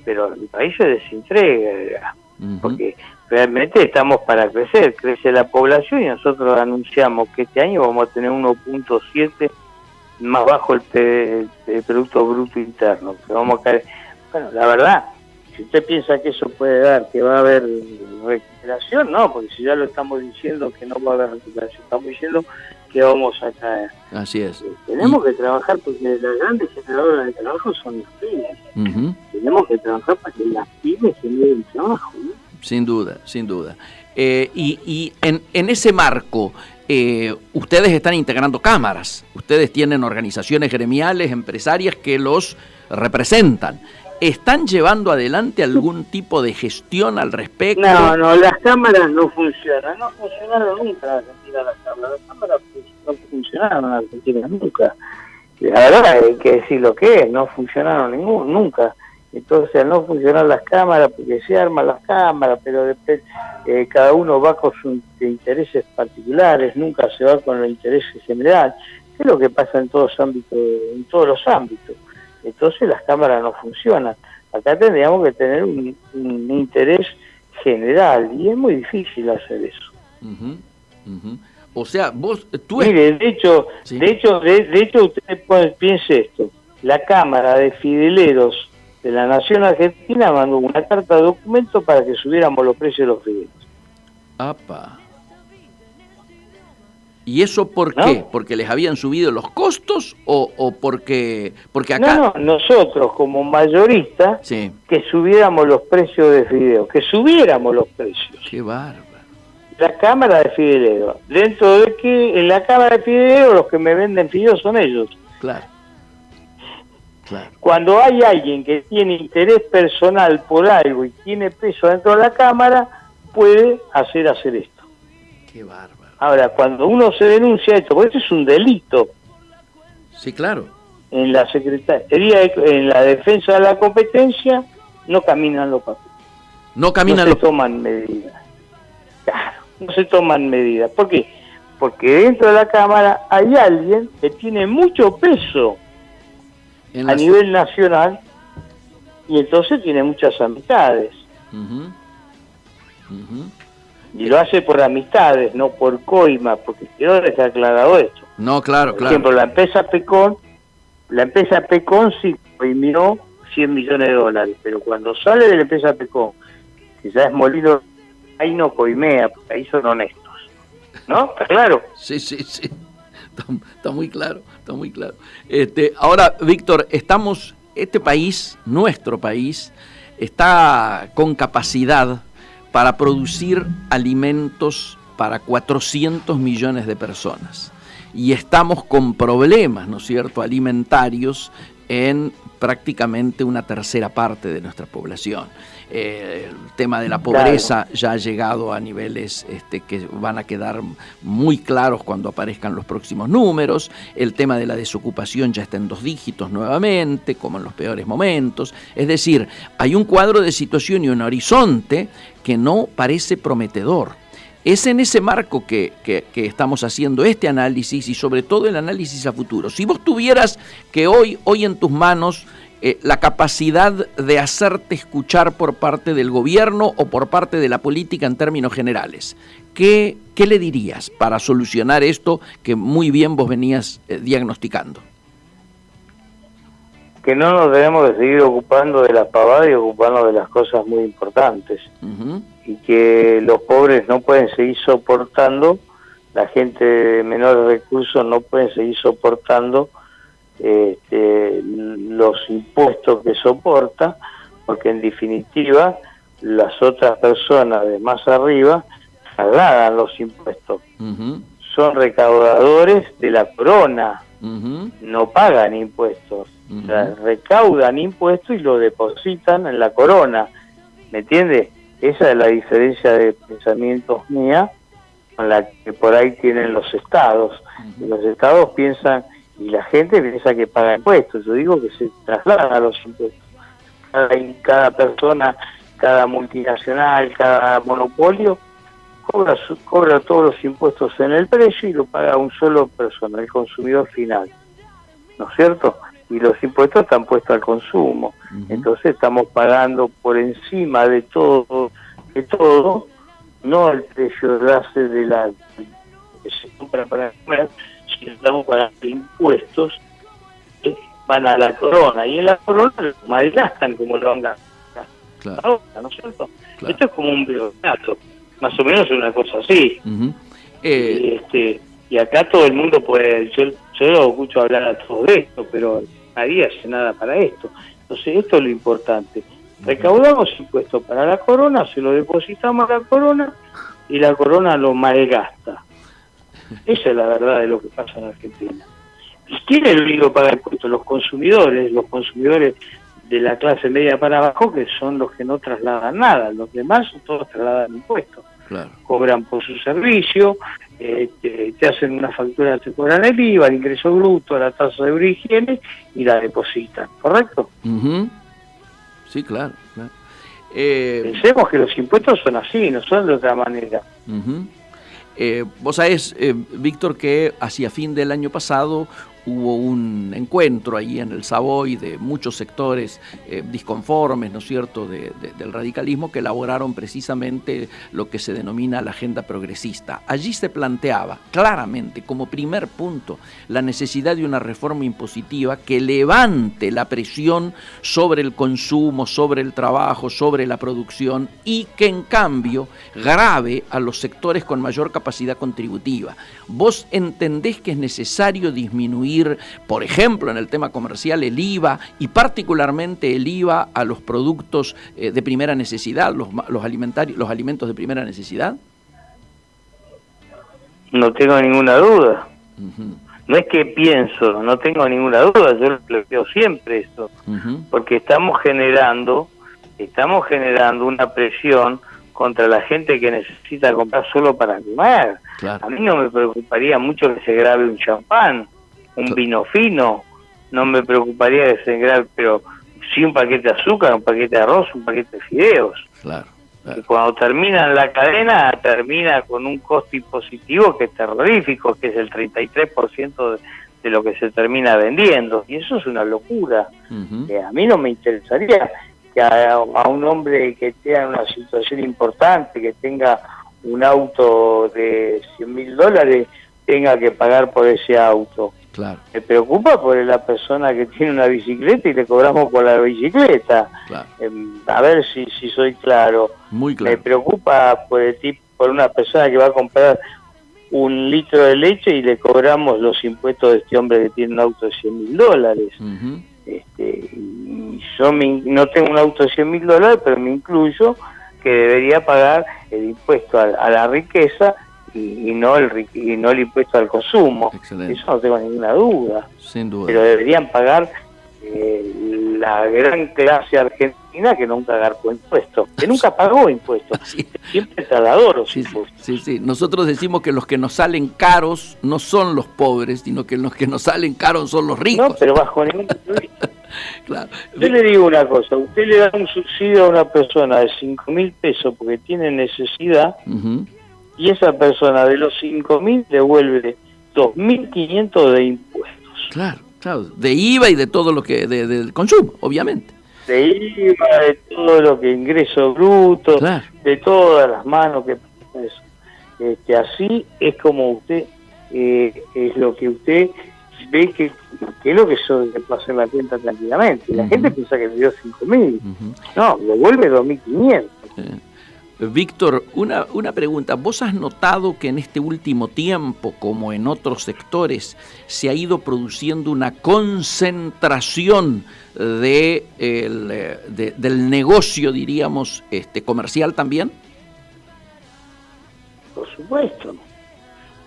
pero el país se desintegra, porque realmente estamos para crecer, crece la población y nosotros anunciamos que este año vamos a tener 1.7 más bajo el Producto Bruto Interno, que vamos a caer. Bueno, la verdad, si usted piensa que eso puede dar, que va a haber recuperación, no, porque si ya lo estamos diciendo que no va a haber recuperación, estamos diciendo que vamos a caer. Así es. Tenemos que trabajar porque las grandes generadoras de trabajo son las pymes. Tenemos que trabajar para que las pymes generen trabajo, ¿no? Sin duda. Y en ese marco, ustedes están integrando cámaras, ustedes tienen organizaciones gremiales, empresarias que los representan. ¿Están llevando adelante algún tipo de gestión al respecto? No, las cámaras no funcionan. No funcionaron nunca en Argentina las cámaras. Las cámaras no funcionaron en Argentina nunca. La verdad hay que decir lo que es, no funcionaron nunca. Entonces al no funcionar las cámaras, porque se arman las cámaras, pero después cada uno va con sus intereses particulares, nunca se va con los intereses generales. Es lo que pasa en todos los ámbitos. Entonces las cámaras no funcionan. Acá tendríamos que tener un interés general y es muy difícil hacer eso. O sea, Mire, Sí. de hecho, usted piense esto. La Cámara de Fideleros de la Nación Argentina mandó una carta de documento para que subiéramos los precios de los fideos. Apa. ¿Y eso por ¿No? qué? ¿Porque les habían subido los costos o porque acá... No, nosotros como mayoristas, Sí. que subiéramos los precios de fideos, que subiéramos los precios. Qué bárbaro. La Cámara de Fideleros. Dentro de que en la Cámara de Fideleros los que me venden fideos son ellos. Claro. Claro. Cuando hay alguien que tiene interés personal por algo y tiene peso dentro de la Cámara, puede hacer esto. Qué bárbaro. Ahora, cuando uno se denuncia esto, porque esto es un delito Sí, claro. en la Secretaría, en la Defensa de la Competencia, no caminan los papeles. No caminan No se toman medidas. Claro, no se toman medidas. ¿Por qué? Porque dentro de la Cámara hay alguien que tiene mucho peso en a las... nivel nacional y entonces tiene muchas amistades. Ujú. Ujú. Y lo hace por amistades, no por coima, porque quiero dejar aclarado esto. No, claro, Por claro. ejemplo, la empresa Pecon sí coimió 100 millones de dólares, pero cuando sale de la empresa Pecon, que ya es Molino, ahí no coimea, porque ahí son honestos. ¿No? ¿Está claro? Sí, sí, sí. Está muy claro, está muy claro. Ahora, Víctor, este país, nuestro país, está con capacidad para producir alimentos para 400 millones de personas. Y estamos con problemas, ¿no es cierto?, alimentarios en prácticamente una tercera parte de nuestra población. El tema de la pobreza ya ha llegado a niveles que van a quedar muy claros cuando aparezcan los próximos números. El tema de la desocupación ya está en 2 dígitos nuevamente, como en los peores momentos. Es decir, hay un cuadro de situación y un horizonte que no parece prometedor. Es en ese marco que estamos haciendo este análisis y sobre todo el análisis a futuro. Si vos tuvieras que hoy en tus manos la capacidad de hacerte escuchar por parte del gobierno o por parte de la política en términos generales, ¿qué le dirías para solucionar esto que muy bien vos venías diagnosticando? Que no nos debemos de seguir ocupando de las pavadas y ocuparnos de las cosas muy importantes. Uh-huh. Y que los pobres no pueden seguir soportando, la gente de menores recursos no pueden seguir soportando los impuestos que soporta, porque en definitiva las otras personas de más arriba trasladan los impuestos. Uh-huh. Son recaudadores de la corona, Uh-huh. no pagan impuestos, Uh-huh. o sea, recaudan impuestos y lo depositan en la corona, ¿me entiende? Esa es la diferencia de pensamientos mía con la que por ahí tienen los estados. Uh-huh. Y los estados piensan, y la gente piensa que paga impuestos. Yo digo que se trasladan a los impuestos. Cada persona, cada multinacional, cada monopolio cobra todos los impuestos en el precio y lo paga un solo persona, el consumidor final, ¿no es cierto? Y los impuestos están puestos al consumo. Uh-huh. Entonces estamos pagando por encima de todo, no el precio de base de la que se compra para comer, sino estamos pagando impuestos que van a la corona, y en la corona lo malgastan como lo van gastando. Claro. ¿No es cierto? Claro. Esto es como un biorretrato, más o menos es una cosa así. Uh-huh. Y acá todo el mundo puede, yo lo escucho hablar a todos de esto, pero nadie hace nada para esto. Entonces esto es lo importante. Recaudamos impuestos para la corona, se lo depositamos a la corona y la corona lo malgasta. Esa es la verdad de lo que pasa en Argentina. ¿Y quién es el único que paga impuestos? Los consumidores de la clase media para abajo, que son los que no trasladan nada. Los demás todos trasladan impuestos. Claro. Cobran por su servicio, te hacen una factura, te cobran el IVA, el ingreso bruto, la tasa de higiene y la depositan, ¿correcto? Uh-huh. Sí, claro. Claro. Pensemos que los impuestos son así, no son de otra manera. Uh-huh. Vos sabés, Víctor, que hacia fin del año pasado hubo un encuentro ahí en el Savoy de muchos sectores disconformes, ¿no es cierto?, del radicalismo, que elaboraron precisamente lo que se denomina la agenda progresista. Allí se planteaba claramente como primer punto la necesidad de una reforma impositiva que levante la presión sobre el consumo, sobre el trabajo, sobre la producción, y que en cambio grave a los sectores con mayor capacidad contributiva. ¿Vos entendés que es necesario disminuir, por ejemplo, en el tema comercial, el IVA, y particularmente el IVA a los productos de primera necesidad, los alimentos de primera necesidad? No tengo ninguna duda. Uh-huh. No es que pienso, no tengo ninguna duda, yo lo planteo siempre esto, porque estamos generando una presión contra la gente que necesita comprar solo para comer. Claro. A mí no me preocuparía mucho que se grabe un champán, un vino fino, no me preocuparía que se grabe, pero sí un paquete de azúcar, un paquete de arroz, un paquete de fideos. Claro. Y cuando termina en la cadena, termina con un costo impositivo que es terrorífico, que es el 33% de lo que se termina vendiendo. Y eso es una locura. A mí no me interesaría que a un hombre que esté en una situación importante, que tenga un auto de $100.000, tenga que pagar por ese auto. Claro. Me preocupa por la persona que tiene una bicicleta y le cobramos por la bicicleta. Claro. A ver si soy claro. Muy claro. Me preocupa por una persona que va a comprar 1 litro de leche y le cobramos los impuestos de este hombre que tiene un auto de $100.000. Uh-huh. Y yo no tengo un auto de $100.000, pero me incluyo que debería pagar el impuesto a la riqueza y no el impuesto al consumo. Excelente. Eso no tengo ninguna duda. Sin duda. Pero deberían pagar la gran clase argentina que nunca agarró impuestos, que nunca pagó impuestos. Sí. Siempre trasladó los impuestos. Sí. Nosotros decimos que los que nos salen caros no son los pobres, sino que los que nos salen caros son los ricos. No, pero bajo ningún punto de vista. Claro. Yo le digo una cosa, usted le da un subsidio a una persona de 5.000 pesos porque tiene necesidad, Uh-huh. y esa persona de los 5.000 devuelve 2.500 de impuestos. Claro, de IVA y de todo lo que del consumo, obviamente. De IVA, de todo lo que ingreso bruto, Claro. de todas las manos que eso. Así es como usted, es lo que usted ve que es lo que yo le puedo hacer la cuenta tranquilamente. La gente piensa que le dio 5.000. No, devuelve 2.500. Víctor, una pregunta. ¿Vos has notado que en este último tiempo, como en otros sectores, se ha ido produciendo una concentración del negocio, diríamos, comercial también? Por supuesto.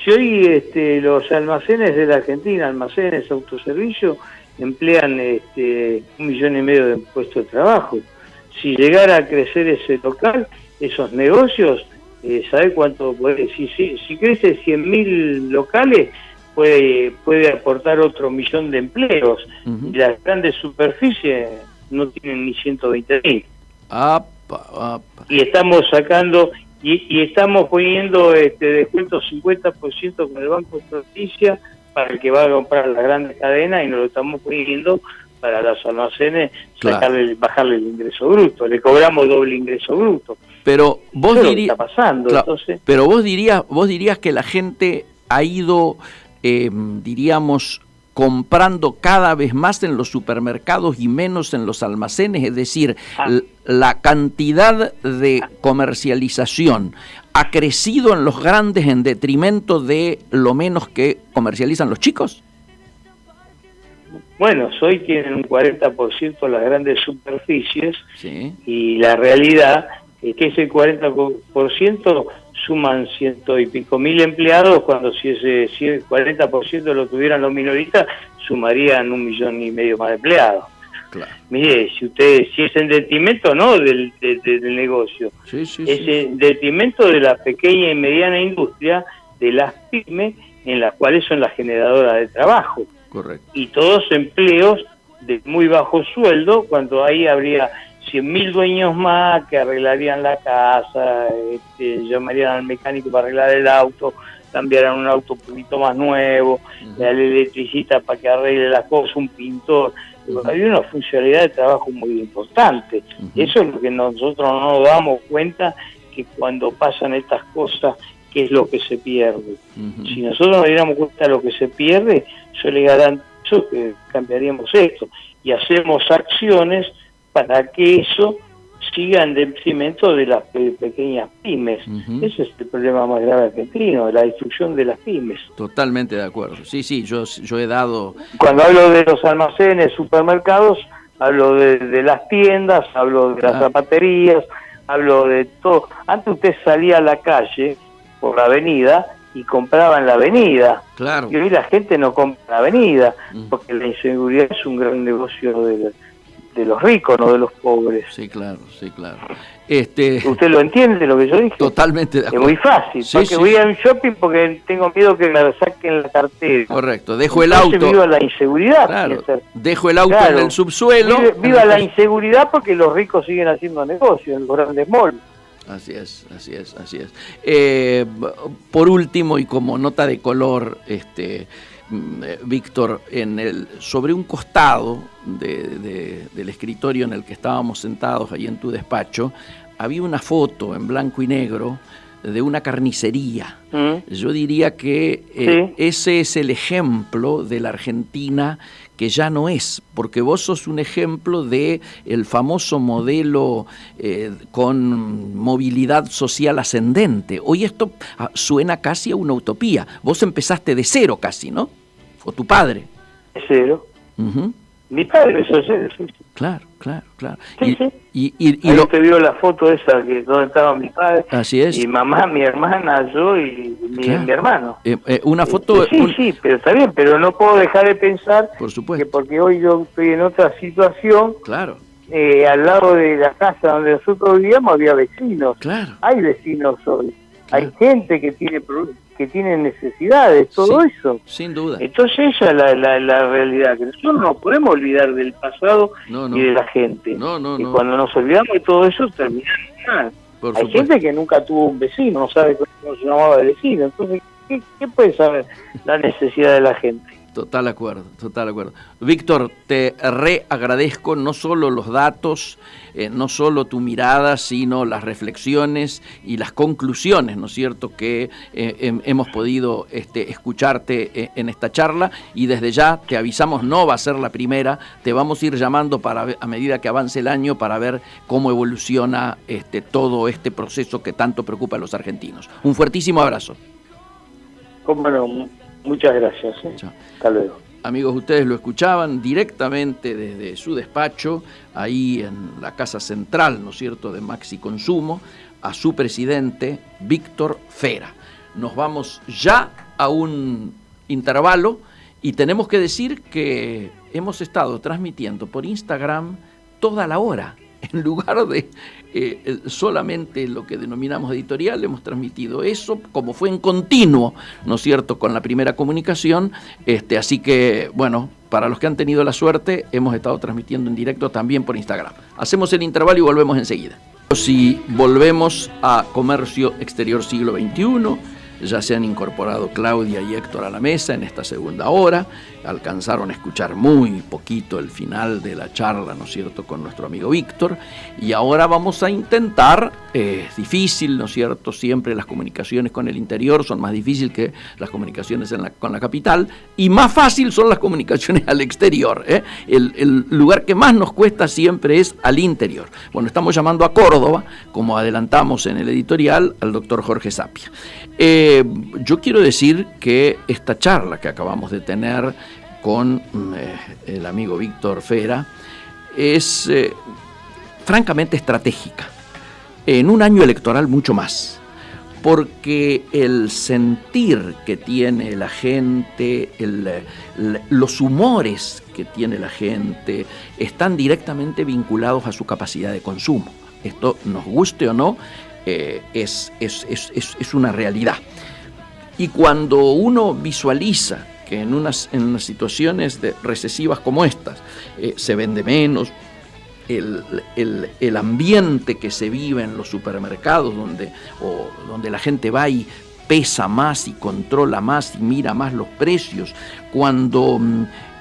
Si hoy los almacenes de la Argentina, almacenes, autoservicio, emplean 1,5 millones de puestos de trabajo. Si llegara a crecer ese local, esos negocios, ¿sabe cuánto puede? Si crece 100.000 locales, puede aportar otro 1.000.000 de empleos. Uh-huh. Y las grandes superficies no tienen ni 120.000. Y estamos sacando y estamos poniendo descuento 50% con el Banco de Provincia para el que va a comprar las grandes cadenas, y nos lo estamos poniendo para los almacenes, claro, bajarle el ingreso bruto. Le cobramos doble ingreso bruto. Pero vos dirías, está pasando, claro, entonces. Pero vos dirías que la gente ha ido, diríamos, comprando cada vez más en los supermercados y menos en los almacenes, es decir, la cantidad de comercialización ha crecido en los grandes en detrimento de lo menos que comercializan los chicos. Bueno, hoy tienen un 40% las grandes superficies, sí, y la realidad es que ese 40% suman 100 y pico mil empleados, cuando si el 40% lo tuvieran los minoristas, sumarían 1,5 millones más de empleados. Claro. Mire, si es en detrimento, no del negocio, sí, en detrimento de la pequeña y mediana industria, de las pymes, en las cuales son las generadoras de trabajo. Correcto. Y todos empleos de muy bajo sueldo, cuando ahí habría 100.000 dueños más que arreglarían la casa, llamarían al mecánico para arreglar el auto, cambiaran un auto un poquito más nuevo, la electricista para que arregle las cosas, un pintor. Hay una funcionalidad de trabajo muy importante. Eso es lo que nosotros no nos damos cuenta, que cuando pasan estas cosas, ¿qué es lo que se pierde? Si nosotros nos diéramos cuenta de lo que se pierde, yo le garantizo que cambiaríamos esto y hacemos acciones para que eso siga en detrimento de las pequeñas pymes. Ese es el problema más grave argentino, la destrucción de las pymes. Totalmente de acuerdo. Sí, yo he dado... Cuando hablo de los almacenes, supermercados, hablo de las tiendas, hablo de las zapaterías, hablo de todo. Antes usted salía a la calle por la avenida y compraba en la avenida. Claro. Y hoy la gente no compra en la avenida, porque la inseguridad es un gran negocio de los ricos, no de los pobres. Sí, claro. ¿Usted lo entiende lo que yo dije? Totalmente de acuerdo. Es muy fácil, porque voy a un shopping porque tengo miedo que me saquen la cartera. Correcto, dejo el auto. Viva la inseguridad. Claro, dejo el auto en el subsuelo. Viva la inseguridad porque los ricos siguen haciendo negocios en los grandes malls. Así es. Por último, y como nota de color, Víctor, sobre un costado del escritorio en el que estábamos sentados ahí en tu despacho, había una foto en blanco y negro de una carnicería. Yo diría que ese es el ejemplo de la Argentina que ya no es, porque vos sos un ejemplo de el famoso modelo con movilidad social ascendente. Hoy esto suena casi a una utopía. Vos empezaste de cero casi, ¿no? ¿O tu padre? De cero. Mi padre empezó de cero, sí. Claro. Sí. Y ahí usted vio la foto esa que donde estaba mi padre. Así es. Mi mamá, mi hermana, yo y mi hermano. Una foto... Sí, pero está bien, pero no puedo dejar de pensar, por supuesto, que porque hoy yo estoy en otra situación. Claro. Al lado de la casa donde nosotros vivíamos había vecinos. Claro. Hay vecinos hoy. Claro. Hay gente que tiene necesidades, todo eso. Sin duda. Entonces esa es la realidad, que nosotros no nos podemos olvidar del pasado y de la gente. Y cuando nos olvidamos de todo eso, terminamos mal. Hay gente que nunca tuvo un vecino, no sabe cómo se llamaba el vecino. Entonces, ¿qué puede saber la necesidad de la gente? Total acuerdo. Víctor, te agradezco no solo los datos, no solo tu mirada, sino las reflexiones y las conclusiones, ¿no es cierto?, que hemos podido escucharte en esta charla, y desde ya te avisamos, no va a ser la primera, te vamos a ir llamando a medida que avance el año para ver cómo evoluciona todo este proceso que tanto preocupa a los argentinos. Un fuertísimo abrazo. Cómo no. Muchas gracias. Hasta luego. Amigos, ustedes lo escuchaban directamente desde su despacho, ahí en la casa central, ¿no es cierto?, de Maxi Consumo, a su presidente, Víctor Fera. Nos vamos ya a un intervalo y tenemos que decir que hemos estado transmitiendo por Instagram toda la hora. En lugar de solamente lo que denominamos editorial, hemos transmitido eso, como fue en continuo, ¿no es cierto?, con la primera comunicación. Así que, bueno, para los que han tenido la suerte, hemos estado transmitiendo en directo también por Instagram. Hacemos el intervalo y volvemos enseguida. Si volvemos a Comercio Exterior Siglo XXI, ya se han incorporado Claudia y Héctor a la mesa en esta segunda hora, alcanzaron a escuchar muy poquito el final de la charla, ¿no es cierto?, con nuestro amigo Víctor, y ahora vamos a intentar, es difícil, ¿no es cierto?, siempre las comunicaciones con el interior son más difíciles que las comunicaciones con la capital, y más fácil son las comunicaciones al exterior, El lugar que más nos cuesta siempre es al interior. Bueno, estamos llamando a Córdoba, como adelantamos en el editorial, al doctor Jorge Sapia. Yo quiero decir que esta charla que acabamos de tener con el amigo Víctor Fera es francamente estratégica, en un año electoral mucho más, porque el sentir que tiene la gente, los humores que tiene la gente, están directamente vinculados a su capacidad de consumo. Esto, nos guste o no, es una realidad. Y cuando uno visualiza que en unas situaciones recesivas como estas se vende menos, el ambiente que se vive en los supermercados donde la gente va y pesa más y controla más y mira más los precios, cuando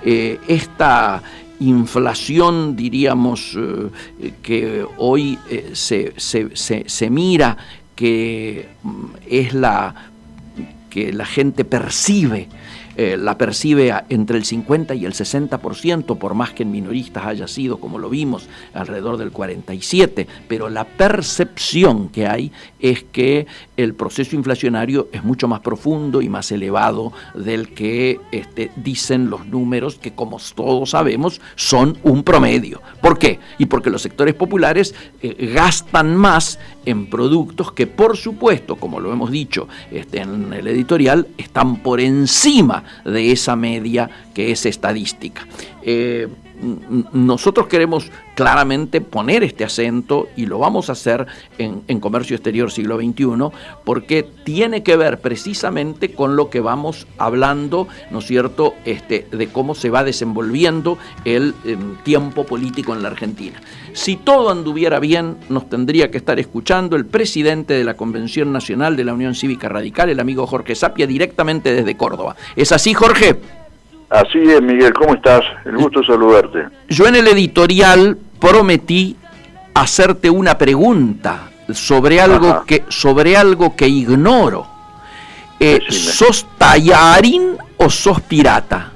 esta inflación, diríamos, que hoy se mira que es que la gente percibe, la percibe entre el 50 y el 60%, por más que en minoristas haya sido, como lo vimos, alrededor del 47%, pero la percepción que hay es que el proceso inflacionario es mucho más profundo y más elevado del que dicen los números, que como todos sabemos son un promedio. ¿Por qué? Y porque los sectores populares gastan más en productos que, por supuesto, como lo hemos dicho en el editorial, están por encima de esa media que es estadística. Nosotros queremos claramente poner este acento, y lo vamos a hacer en Comercio Exterior Siglo XXI, porque tiene que ver precisamente con lo que vamos hablando, ¿no es cierto?, de cómo se va desenvolviendo el tiempo político en la Argentina. Si todo anduviera bien, nos tendría que estar escuchando el presidente de la Convención Nacional de la Unión Cívica Radical, el amigo Jorge Sapia, directamente desde Córdoba. ¿Es así, Jorge? Así es, Miguel, ¿cómo estás? El gusto de saludarte. Yo en el editorial prometí hacerte una pregunta sobre algo que ignoro. ¿Sos tallarín o sos pirata?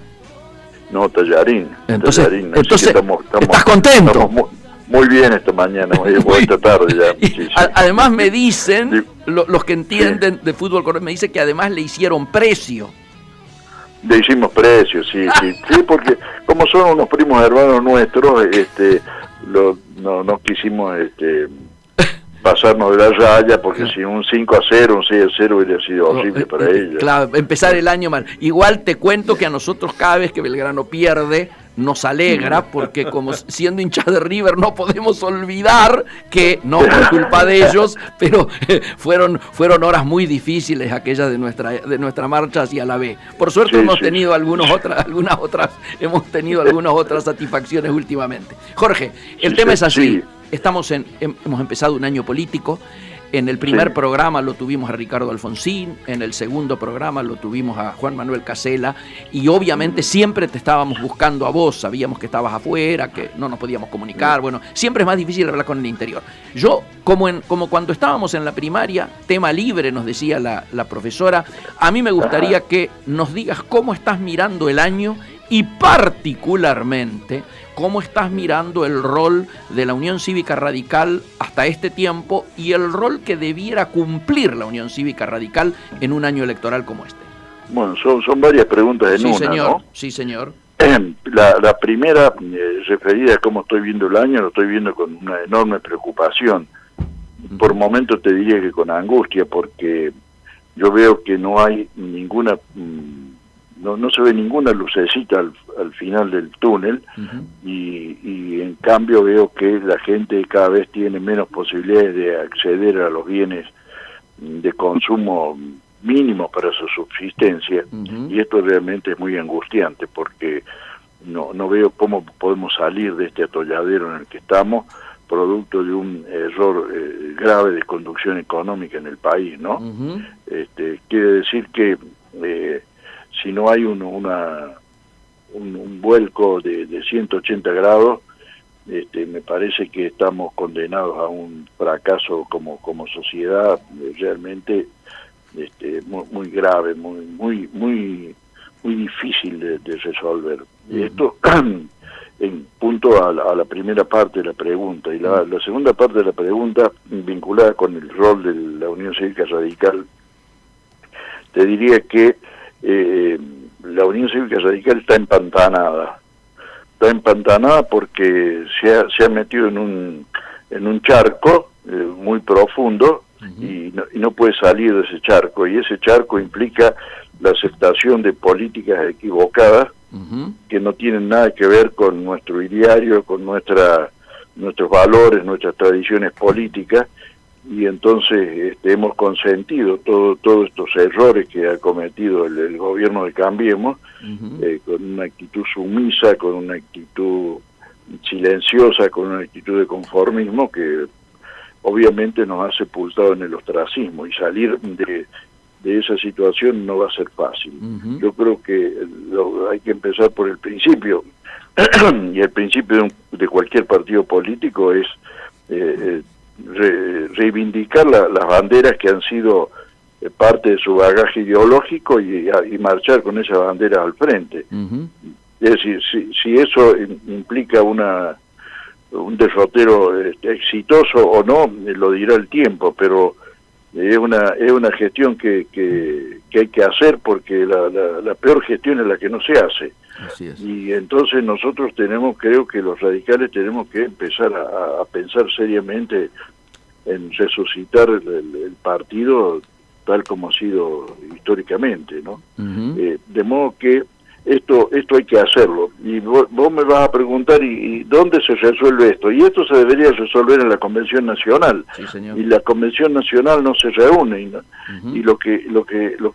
No, tallarín. Entonces, tallarín. ¿estás contento? Estamos muy bien esta mañana, esta tarde ya. Sí. Además me dicen, los que entienden de fútbol, me dicen que además le hicieron precio. Le hicimos precio, sí, porque como son unos primos hermanos nuestros, no quisimos pasarnos de la raya, porque si un 5-0, un 6-0 hubiera sido horrible para ellos. Claro, empezar el año mal. Igual te cuento que a nosotros cada vez que Belgrano pierde, nos alegra, porque como siendo hinchas de River no podemos olvidar que, no por culpa de ellos, pero fueron horas muy difíciles aquellas de nuestra marcha hacia la B. Por suerte hemos tenido algunas otras satisfacciones últimamente. Jorge, el tema es así. Hemos empezado un año político. En el primer programa lo tuvimos a Ricardo Alfonsín, en el segundo programa lo tuvimos a Juan Manuel Casella, y obviamente siempre te estábamos buscando a vos, sabíamos que estabas afuera, que no nos podíamos comunicar, bueno, siempre es más difícil hablar con el interior. Yo, como cuando estábamos en la primaria, tema libre, nos decía la profesora, a mí me gustaría que nos digas cómo estás mirando el año y particularmente cómo estás mirando el rol de la Unión Cívica Radical hasta este tiempo y el rol que debiera cumplir la Unión Cívica Radical en un año electoral como este. Bueno, son varias preguntas en una, señor, ¿no? Sí, señor. La primera, referida a cómo estoy viendo el año, lo estoy viendo con una enorme preocupación. Por momentos te diría que con angustia, porque yo veo que no hay ninguna... No se ve ninguna lucecita al final del túnel, y en cambio veo que la gente cada vez tiene menos posibilidades de acceder a los bienes de consumo mínimos para su subsistencia, y esto realmente es muy angustiante, porque no veo cómo podemos salir de este atolladero en el que estamos, producto de un error grave de conducción económica en el país, ¿no? Quiere decir que si no hay un vuelco de 180 grados, me parece que estamos condenados a un fracaso como sociedad realmente muy grave, muy difícil de resolver. Esto en punto a la primera parte de la pregunta. Y la segunda parte de la pregunta, vinculada con el rol de la Unión Cívica Radical, te diría que la Unión Cívica Radical está empantanada porque se ha metido en un charco muy profundo, y no puede salir de ese charco, y ese charco implica la aceptación de políticas equivocadas que no tienen nada que ver con nuestro ideario, con nuestros valores, nuestras tradiciones políticas, y entonces hemos consentido todos estos errores que ha cometido el gobierno de Cambiemos, con una actitud sumisa, con una actitud silenciosa, con una actitud de conformismo que obviamente nos ha sepultado en el ostracismo, y salir de esa situación no va a ser fácil. Yo creo que hay que empezar por el principio, y el principio de cualquier partido político es reivindicar las banderas que han sido parte de su bagaje ideológico y marchar con esas banderas al frente. Es decir, si eso implica un derrotero exitoso o no, lo dirá el tiempo, pero es una gestión que hay que hacer, porque la peor gestión es la que no se hace. Así es. Y entonces nosotros creo que los radicales tenemos que empezar a pensar seriamente en resucitar el partido tal como ha sido históricamente, ¿no? De modo que esto hay que hacerlo. Y vos me vas a preguntar, ¿y dónde se resuelve esto? Y esto se debería resolver en la Convención Nacional. Sí, señor. Y la Convención Nacional no se reúne, y lo que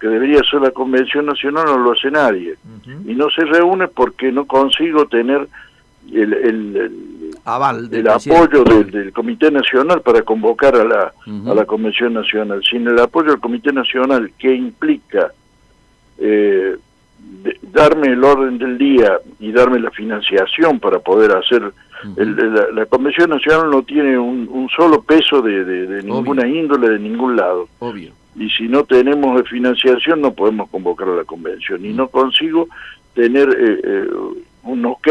debería hacer la Convención Nacional no lo hace nadie. Y no se reúne porque no consigo tener el aval el apoyo del Comité Nacional para convocar a la Convención Nacional. Sin el apoyo del Comité Nacional, que implica darme el orden del día y darme la financiación para poder hacer... la Convención Nacional no tiene un solo peso de ninguna índole, de ningún lado. Obvio. Y si no tenemos financiación no podemos convocar a la Convención. Y no consigo tener un ok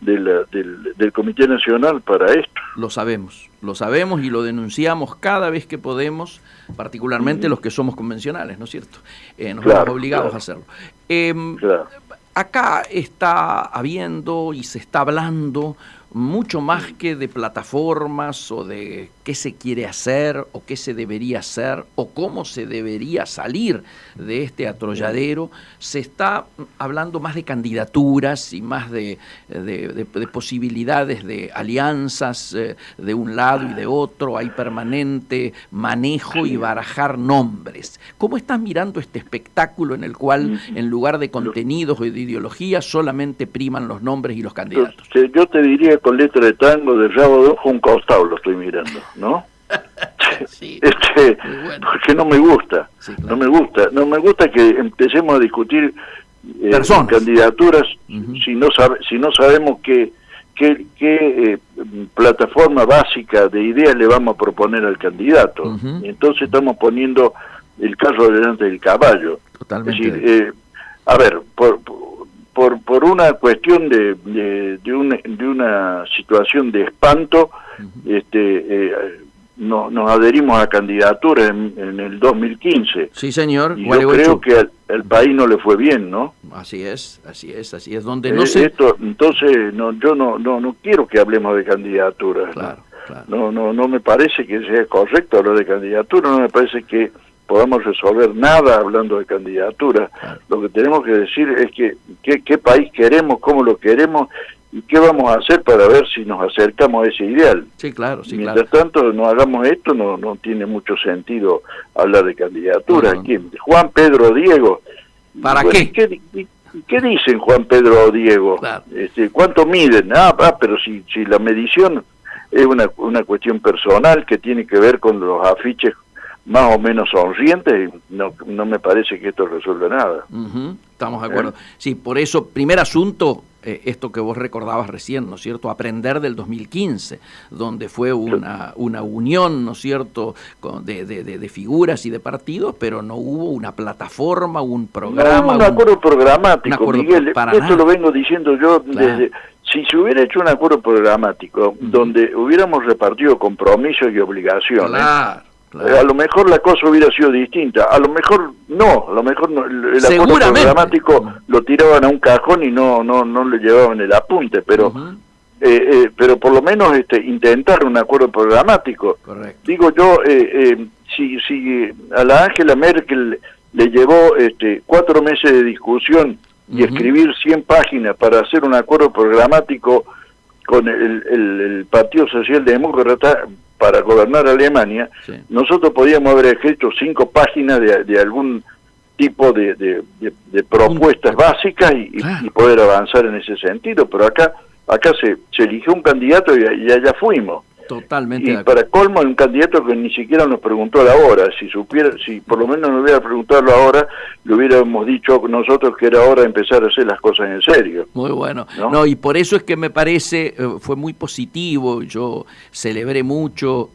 del Comité Nacional para esto. Lo sabemos y lo denunciamos cada vez que podemos, particularmente los que somos convencionales, ¿no es cierto? Nos vemos obligados a hacerlo. Acá está habiendo y se está hablando mucho más que de plataformas o de qué se quiere hacer o qué se debería hacer o cómo se debería salir de este atolladero. Se está hablando más de candidaturas y más de posibilidades de alianzas de un lado y de otro. Hay permanente manejo y barajar nombres. ¿Cómo estás mirando este espectáculo en el cual, en lugar de contenidos o de ideología, solamente priman los nombres y los candidatos? Yo te diría, con letra de tango, de rabo de ojo, un costado lo estoy mirando, ¿no? Sí, bueno. Porque no me gusta, sí, claro. no me gusta que empecemos a discutir candidaturas si no sabemos qué plataforma básica de ideas le vamos a proponer al candidato. Entonces estamos poniendo el carro delante del caballo. Totalmente. Es decir, a ver, por una cuestión de una situación de espanto, nos adherimos a candidaturas en el 2015. Sí, señor. Y yo creo que al país no le fue bien, ¿no? Así es. Donde no se... Entonces, yo no quiero que hablemos de candidaturas. Claro. No me parece que sea correcto hablar de candidaturas, no me parece que podamos resolver nada hablando de candidaturas. Claro. Lo que tenemos que decir es qué país queremos, cómo lo queremos y qué vamos a hacer para ver si nos acercamos a ese ideal. Sí, claro. Mientras tanto no hagamos esto, no tiene mucho sentido hablar de candidaturas. ¿Quién? Juan, Pedro, Diego. ¿Para qué? ¿Qué dicen Juan, Pedro o Diego? Claro. ¿Cuánto miden? Pero si la medición es una cuestión personal que tiene que ver con los afiches más o menos sonrientes, no me parece que esto resuelva nada. Estamos de acuerdo. Sí, por eso, primer asunto, esto que vos recordabas recién, ¿no es cierto? Aprender del 2015, donde fue una unión, ¿no es cierto?, de figuras y de partidos, pero no hubo una plataforma, un programa. Un acuerdo programático, Miguel. Esto lo vengo diciendo yo desde... Si se hubiera hecho un acuerdo programático donde hubiéramos repartido compromisos y obligaciones, a lo mejor la cosa hubiera sido distinta, a lo mejor no, el acuerdo programático lo tiraban a un cajón y no le llevaban el apunte, pero por lo menos intentar un acuerdo programático. Correcto. Digo yo, si a la Angela Merkel le llevó 4 meses de discusión y escribir 100 páginas para hacer un acuerdo programático con el Partido Socialdemócrata para gobernar Alemania, nosotros podíamos haber escrito 5 páginas de algún tipo de propuestas básicas y poder avanzar en ese sentido, pero acá se eligió un candidato y allá fuimos. Totalmente. Y para colmo, un candidato que ni siquiera nos preguntó a la hora. Si por lo menos nos hubiera preguntado a la hora, le hubiéramos dicho nosotros que era hora de empezar a hacer las cosas en serio. Muy bueno. No, y por eso es que me parece, fue muy positivo, yo celebré mucho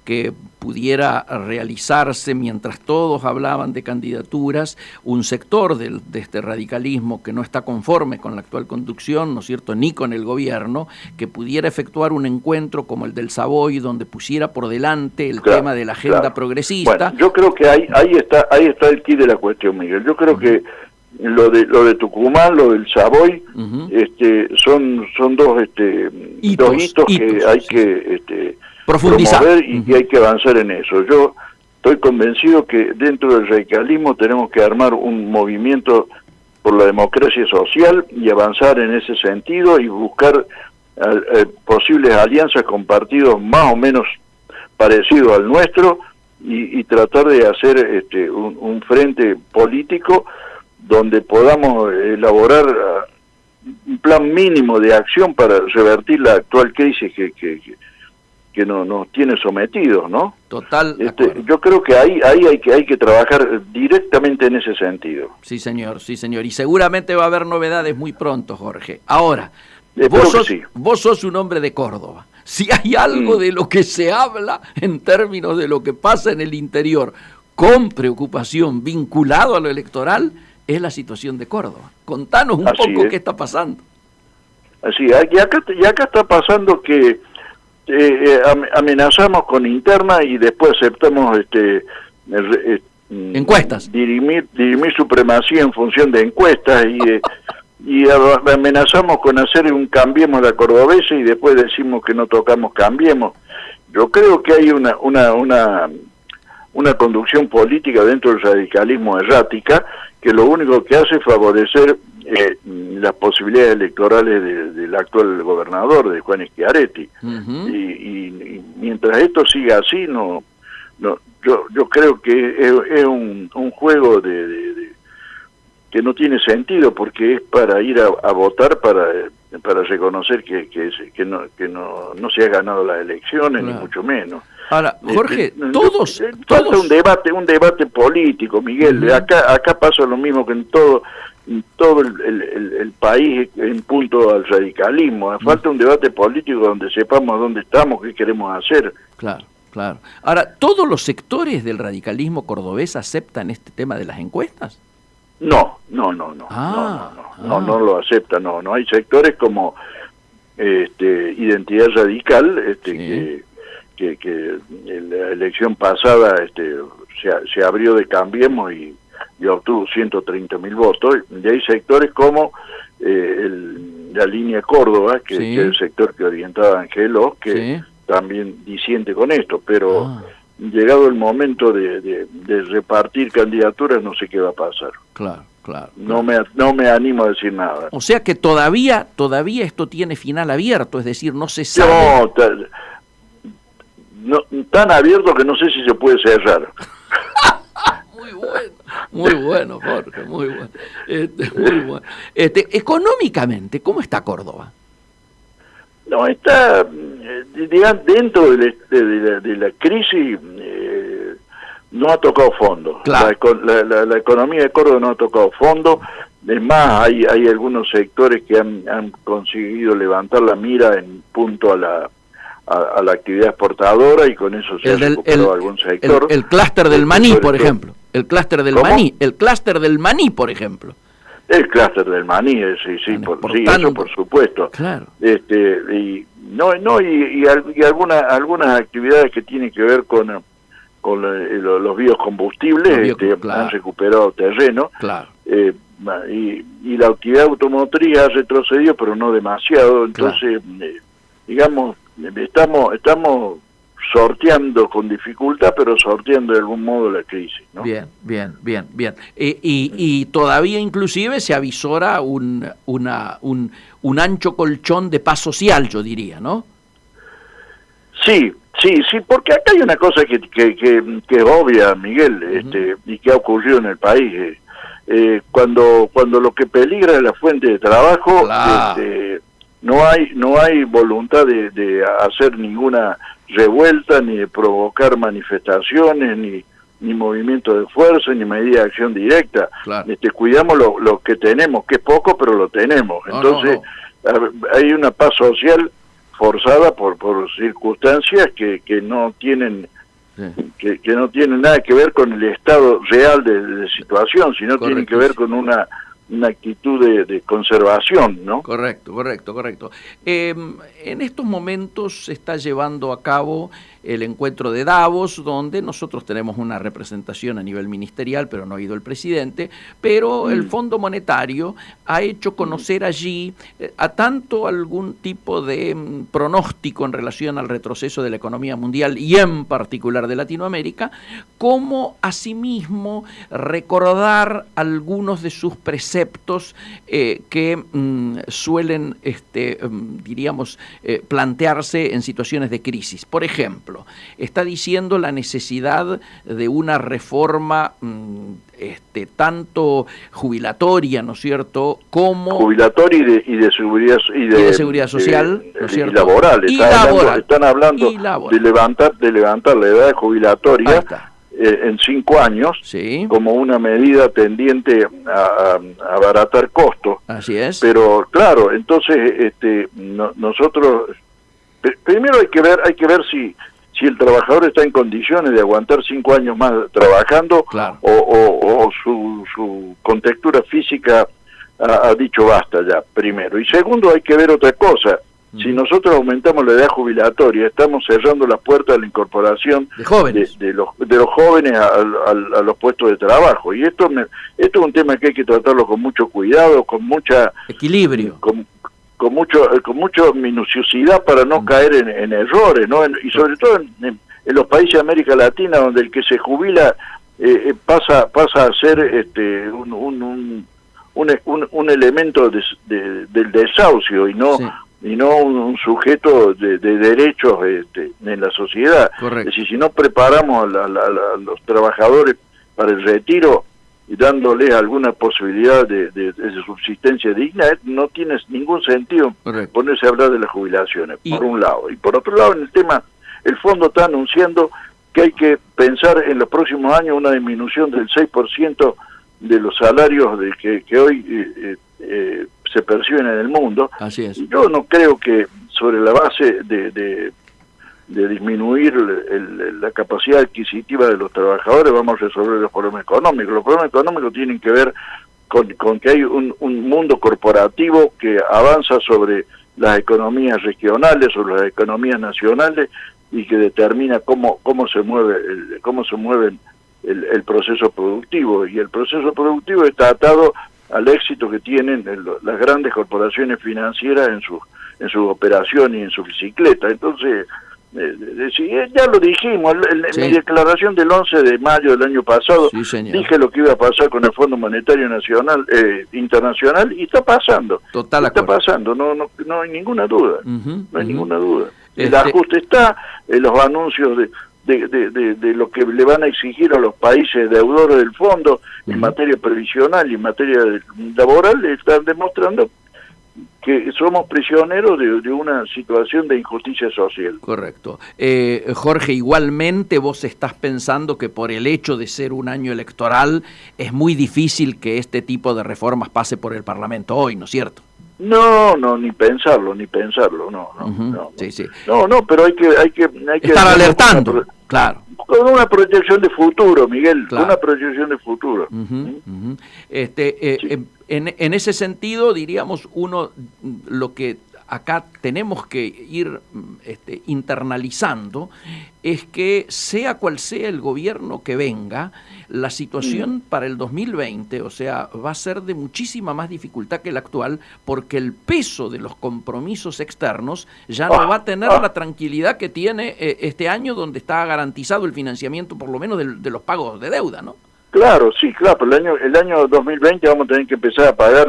que pudiera realizarse, mientras todos hablaban de candidaturas, un sector de este radicalismo que no está conforme con la actual conducción, ¿no es cierto?, ni con el gobierno, que pudiera efectuar un encuentro como el del Savoy, donde pusiera por delante el tema de la agenda progresista. Bueno, yo creo que ahí está el quid de la cuestión, Miguel. Yo creo que lo de Tucumán, lo del Savoy, son dos hitos que hay que profundizar, promover y hay que avanzar en eso. Yo estoy convencido que dentro del radicalismo tenemos que armar un movimiento por la democracia social y avanzar en ese sentido y buscar posibles alianzas con partidos más o menos parecidos al nuestro y tratar de hacer un frente político donde podamos elaborar un plan mínimo de acción para revertir la actual crisis que nos tiene sometidos, ¿no? Total. Yo creo que ahí hay que trabajar directamente en ese sentido. Sí, señor, y seguramente va a haber novedades muy pronto, Jorge. Ahora, vos sos un hombre de Córdoba. Si hay algo de lo que se habla en términos de lo que pasa en el interior con preocupación vinculado a lo electoral, es la situación de Córdoba. Contanos un poco qué está pasando. Así, y acá está pasando que amenazamos con interna y después aceptamos encuestas, dirimir supremacía en función de encuestas y amenazamos con hacer un Cambiemos la Cordobesa y después decimos que no tocamos Cambiemos. Yo creo que hay una conducción política dentro del radicalismo errática que lo único que hace es favorecer las posibilidades electorales del actual gobernador, de Juan Schiaretti. Y mientras esto siga así, yo creo que es un juego que no tiene sentido, porque es para ir a votar para reconocer que no se ha ganado las elecciones, ni mucho menos. Ahora, Jorge, falta un debate político, Miguel. Acá pasa lo mismo que en todo el país en punto al radicalismo. Falta un debate político donde sepamos dónde estamos, qué queremos hacer. Claro. Ahora, ¿todos los sectores del radicalismo cordobés aceptan este tema de las encuestas? No lo aceptan, no. Hay sectores como Identidad Radical, que la elección pasada se abrió de Cambiemos y obtuvo 130.000 votos, y hay sectores como la línea Córdoba, que es el sector que orientaba a Angelos, que también disiente con esto, pero llegado el momento de repartir candidaturas, no sé qué va a pasar. Claro. No me animo a decir nada. O sea que todavía esto tiene final abierto, es decir, no se sabe. No, tan abierto que no sé si se puede cerrar. Muy bueno, Jorge, muy bueno. Muy bueno. Económicamente, ¿cómo está Córdoba? No, está, dentro de la crisis, no ha tocado fondo. Claro. La economía de Córdoba no ha tocado fondo. Es más, hay algunos sectores que han conseguido levantar la mira en punto a la actividad exportadora, y con eso se ha recuperado algún sector. El clúster del maní, por ejemplo. El clúster del maní, por ejemplo. El clúster del maní, sí, eso por supuesto. Claro. Y algunas actividades que tienen que ver con los biocombustibles, han recuperado terreno. Claro. Y la actividad automotriz ha retrocedido, pero no demasiado. Entonces, digamos, estamos sorteando con dificultad, pero sorteando de algún modo la crisis, ¿no? Bien. Y todavía inclusive se avisora un ancho colchón de paz social, yo diría, ¿no? Sí, porque acá hay una cosa que es obvia, Miguel, y que ha ocurrido en el país. Cuando lo que peligra es la fuente de trabajo, claro. no hay voluntad de hacer ninguna revuelta, ni de provocar manifestaciones, ni movimiento de fuerza, ni medida de acción directa. Claro. Cuidamos lo que tenemos, que es poco, pero lo tenemos. Entonces, hay una paz social forzada por circunstancias que no tienen que no tienen nada que ver con el estado real de situación, sino tienen que ver con una actitud de conservación, ¿no? Correcto. En estos momentos se está llevando a cabo el encuentro de Davos, donde nosotros tenemos una representación a nivel ministerial, pero no ha ido el presidente, pero el Fondo Monetario ha hecho conocer allí a tanto algún tipo de pronóstico en relación al retroceso de la economía mundial y en particular de Latinoamérica, como asimismo recordar algunos de sus preceptos que suelen, diríamos, plantearse en situaciones de crisis. Por ejemplo, está diciendo la necesidad de una reforma tanto jubilatoria, ¿no es cierto?, como jubilatoria y de seguridad social, ¿no es cierto?, y laboral. Están hablando de levantar la edad jubilatoria en 5 años, sí, como una medida tendiente a abaratar costos. Así es. Pero claro, entonces nosotros primero hay que ver si el trabajador está en condiciones de aguantar 5 años más trabajando, claro, o su contextura física ha dicho basta ya, primero. Y segundo, hay que ver otra cosa. Si nosotros aumentamos la edad jubilatoria, estamos cerrando las puertas a la incorporación de jóvenes, de los jóvenes a los puestos de trabajo. Y esto es un tema que hay que tratarlo con mucho cuidado, con mucha equilibrio, con mucha minuciosidad para no caer en errores, ¿no? Y sobre todo en los países de América Latina, donde el que se jubila pasa a ser un elemento del desahucio y no un sujeto de derechos en la sociedad. Correcto. Es decir, si no preparamos a los trabajadores para el retiro y dándoles alguna posibilidad de subsistencia digna, no tiene ningún sentido ponerse a hablar de las jubilaciones, por un lado. Y por otro lado, en el tema, el fondo está anunciando que hay que pensar en los próximos años una disminución del 6% de los salarios que hoy se perciben en el mundo. Así es. Y yo no creo que sobre la base de disminuir la capacidad adquisitiva de los trabajadores vamos a resolver los problemas económicos. Los problemas económicos tienen que ver con que hay un mundo corporativo que avanza sobre las economías regionales, sobre las economías nacionales, y que determina cómo se mueve el proceso productivo. Y el proceso productivo está atado al éxito que tienen las grandes corporaciones financieras en su operación y en su bicicleta. Entonces, ya lo dijimos, en mi declaración del 11 de mayo del año pasado, dije lo que iba a pasar con el Fondo Monetario Internacional, y está pasando. Está pasando, no hay ninguna duda. No hay ninguna duda. El ajuste está, los anuncios de lo que le van a exigir a los países deudores del fondo en materia previsional y en materia laboral, están demostrando que somos prisioneros de una situación de injusticia social. Correcto. Jorge, igualmente vos estás pensando que por el hecho de ser un año electoral es muy difícil que este tipo de reformas pase por el Parlamento hoy, ¿no es cierto? No, ni pensarlo, no. Sí. No, pero hay que estar alertando, claro. Con una proyección de futuro, Miguel, claro. Una proyección de futuro. En ese sentido, diríamos, lo que acá tenemos que ir internalizando es que sea cual sea el gobierno que venga, la situación para el 2020, o sea, va a ser de muchísima más dificultad que la actual, porque el peso de los compromisos externos ya no va a tener la tranquilidad que tiene este año, donde está garantizado el financiamiento, por lo menos, de los pagos de deuda, ¿no? Claro, sí, claro, pero el año 2020 vamos a tener que empezar a pagar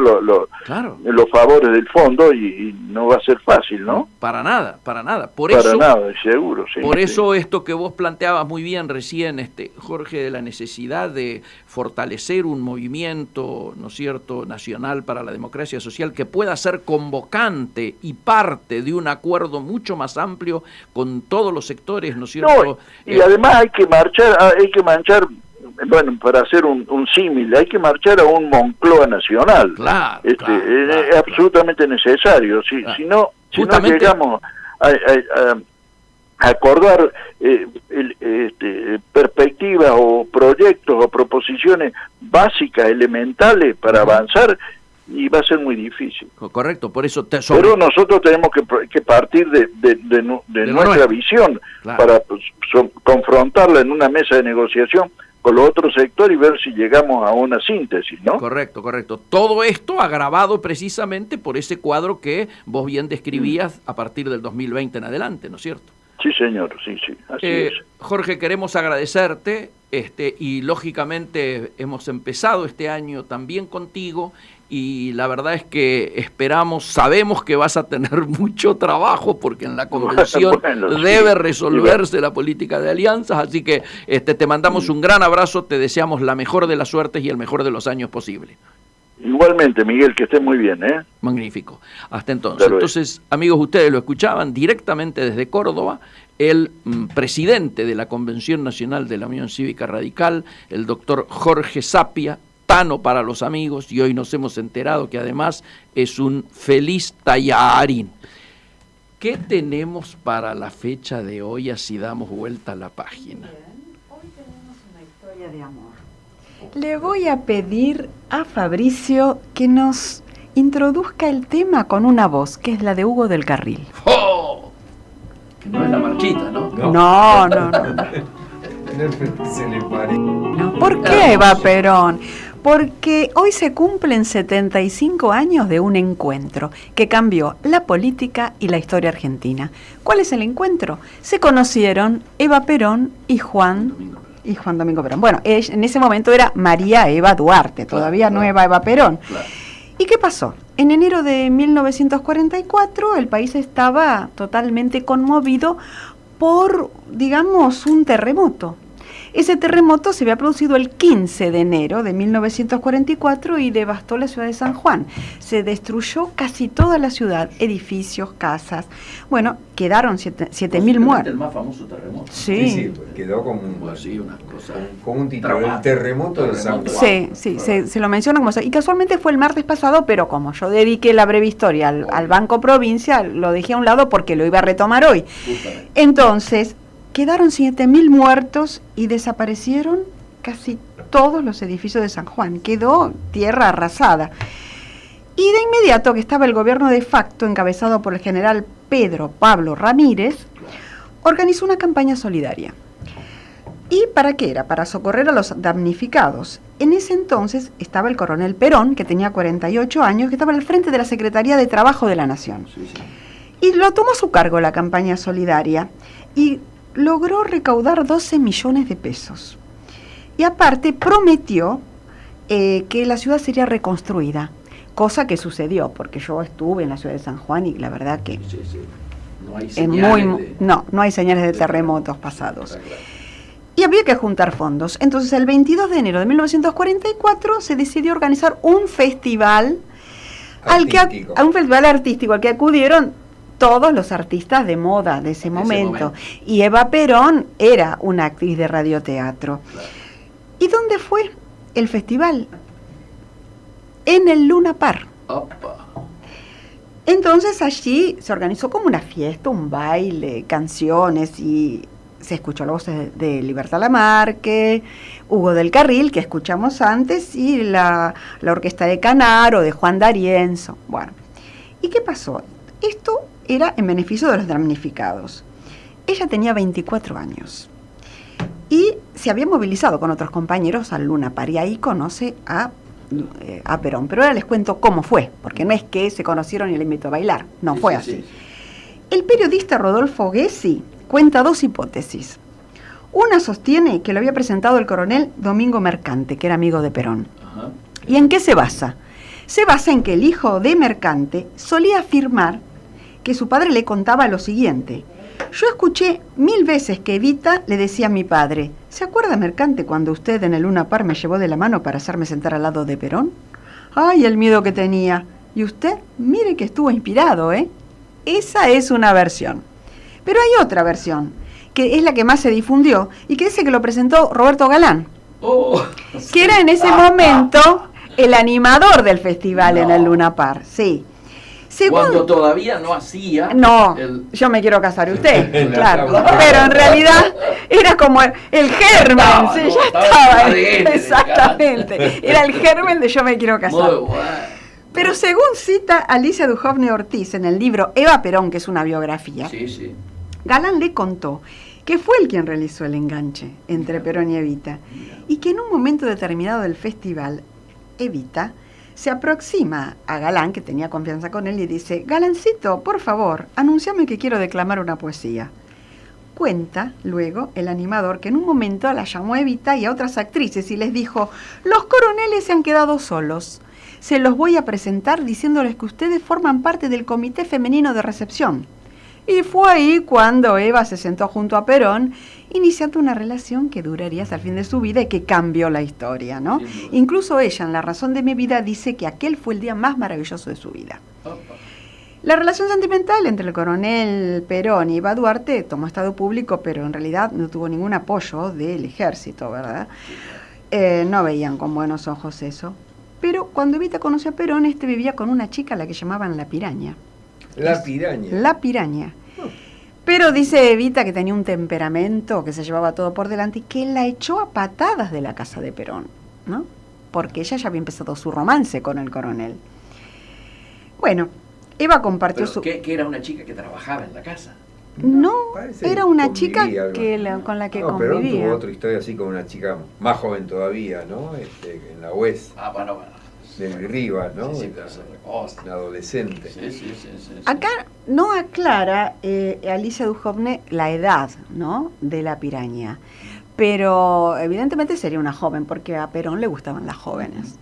Claro. los favores del fondo y no va a ser fácil, ¿no? Para nada, para nada. Para nada, seguro, sí. Por sí. eso esto que vos planteabas muy bien recién, Jorge, de la necesidad de fortalecer un movimiento, ¿no es cierto?, nacional para la democracia social que pueda ser convocante y parte de un acuerdo mucho más amplio con todos los sectores, ¿no es cierto? No, y además hay que marchar, bueno, para hacer un símil, hay que marchar a un Moncloa nacional. Claro, es absolutamente necesario. Si no llegamos a acordar perspectivas o proyectos o proposiciones básicas, elementales para avanzar, y va a ser muy difícil. Correcto, por eso... Pero nosotros tenemos que partir de nuestra visión, claro, para confrontarla en una mesa de negociación con los otros sectores y ver si llegamos a una síntesis, ¿no? Correcto. Todo esto agravado precisamente por ese cuadro que vos bien describías a partir del 2020 en adelante, ¿no es cierto? Sí, señor, sí, así es. Jorge, queremos agradecerte y lógicamente hemos empezado este año también contigo y la verdad es que sabemos que vas a tener mucho trabajo porque en la convención debe resolverse la política de alianzas, así que te mandamos un gran abrazo, te deseamos la mejor de las suertes y el mejor de los años posible. Igualmente, Miguel, que esté muy bien, ¿eh? Magnífico. Hasta entonces. Entonces, amigos, ustedes lo escuchaban directamente desde Córdoba, el presidente de la Convención Nacional de la Unión Cívica Radical, el doctor Jorge Sapia, Tano para los amigos, y hoy nos hemos enterado que además es un feliz tallarín. ¿Qué tenemos para la fecha de hoy, así damos vuelta a la página? Hoy tenemos una historia de amor. Le voy a pedir a Fabricio que nos introduzca el tema con una voz, que es la de Hugo del Carril. ¡Oh! Que no es la marchita, ¿no? No. ¿Por qué, Eva Perón? Porque hoy se cumplen 75 años de un encuentro que cambió la política y la historia argentina. ¿Cuál es el encuentro? Se conocieron Eva Perón y Juan Domingo Perón. Bueno, en ese momento era María Eva Duarte, todavía no Eva Perón. Claro. ¿Y qué pasó? En enero de 1944 el país estaba totalmente conmovido por, digamos, un terremoto. Ese terremoto se había producido el 15 de enero de 1944 y devastó la ciudad de San Juan. Se destruyó casi toda la ciudad, edificios, casas. Bueno, quedaron 7.000 muertos. El más famoso terremoto. Sí, quedó como un título, el terremoto de San Juan. Sí, se lo menciona como eso. Y casualmente fue el martes pasado, pero como yo dediqué la breve historia al Banco Provincia, lo dejé a un lado porque lo iba a retomar hoy. Justamente. Entonces, quedaron 7.000 muertos y desaparecieron casi todos los edificios de San Juan. Quedó tierra arrasada. Y de inmediato que estaba el gobierno de facto, encabezado por el general Pedro Pablo Ramírez, organizó una campaña solidaria. ¿Y para qué era? Para socorrer a los damnificados. En ese entonces estaba el coronel Perón, que tenía 48 años, que estaba al frente de la Secretaría de Trabajo de la Nación. Sí. Y lo tomó a su cargo la campaña solidaria y logró recaudar 12 millones de pesos. Y aparte prometió que la ciudad sería reconstruida, cosa que sucedió, porque yo estuve en la ciudad de San Juan y la verdad que no hay señales no hay señales de terremotos pasados. Y había que juntar fondos. Entonces el 22 de enero de 1944 se decidió organizar un festival artístico al que acudieron todos los artistas de moda de ese momento. Y Eva Perón era una actriz de radioteatro. Claro. ¿Y dónde fue el festival? En el Luna Park. Opa. Entonces allí se organizó como una fiesta, un baile, canciones, y se escuchó la voz de Libertad Lamarque, Hugo del Carril, que escuchamos antes, y la orquesta de Canaro, de Juan D'Arienzo. Bueno, ¿y qué pasó? Esto era en beneficio de los damnificados. Ella tenía 24 años y se había movilizado con otros compañeros al Luna Park, y ahí conoce a Perón. Pero ahora les cuento cómo fue, porque no es que se conocieron y le invitó a bailar, no fue así. El periodista Rodolfo Gessi cuenta dos hipótesis. Una sostiene que lo había presentado el coronel Domingo Mercante, que era amigo de Perón. Ajá. ¿Y en qué se basa? Se basa en que el hijo de Mercante solía afirmar que su padre le contaba lo siguiente: yo escuché 1000 veces que Evita le decía a mi padre, ¿se acuerda, Mercante, cuando usted en el Luna Park me llevó de la mano para hacerme sentar al lado de Perón? ¡Ay, el miedo que tenía! Y usted, mire que estuvo inspirado, ¿eh? Esa es una versión. Pero hay otra versión, que es la que más se difundió, y que dice que lo presentó Roberto Galán, que era en ese momento el animador del festival en el Luna Park, sí. Cuando todavía no hacía... No, yo me quiero casar usted, claro. Pero en realidad era como el germen, sí, ya estaba. Exactamente. Era el germen de yo me quiero casar. Muy bueno. Pero según cita Alicia Duhovne Ortiz en el libro Eva Perón, que es una biografía, Sí. Galán le contó que fue él quien realizó el enganche entre Perón y Evita, y que en un momento determinado del festival, Evita se aproxima a Galán, que tenía confianza con él, y dice: Galancito, por favor, anunciame que quiero declamar una poesía. Cuenta luego el animador que en un momento la llamó a Evita y a otras actrices y les dijo: los coroneles se han quedado solos. Se los voy a presentar diciéndoles que ustedes forman parte del comité femenino de recepción. Y fue ahí cuando Eva se sentó junto a Perón, iniciando una relación que duraría hasta el fin de su vida y que cambió la historia, ¿no? Sí. Incluso ella, en La razón de mi vida, dice que aquel fue el día más maravilloso de su vida. La relación sentimental entre el coronel Perón y Eva Duarte tomó estado público, pero en realidad no tuvo ningún apoyo del ejército, ¿verdad? No veían con buenos ojos eso. Pero cuando Evita conoció a Perón, vivía con una chica a la que llamaban la Piraña. La Piraña. La Piraña. Pero dice Evita que tenía un temperamento, que se llevaba todo por delante y que la echó a patadas de la casa de Perón, ¿no? Porque ella ya había empezado su romance con el coronel. Bueno, Eva compartió Pero que era una chica que trabajaba en la casa. No, Parece era una convivía, chica algo. con la que No, Perón convivía. tuvo otra historia así con una chica más joven todavía, ¿no? En la UES, Bueno. de Rivas, ¿no? Sí, pero es otra cosa. Una adolescente. Sí. Acá no aclara Alicia Duhovne la edad, ¿no?, de la Piraña, pero evidentemente sería una joven, porque a Perón le gustaban las jóvenes.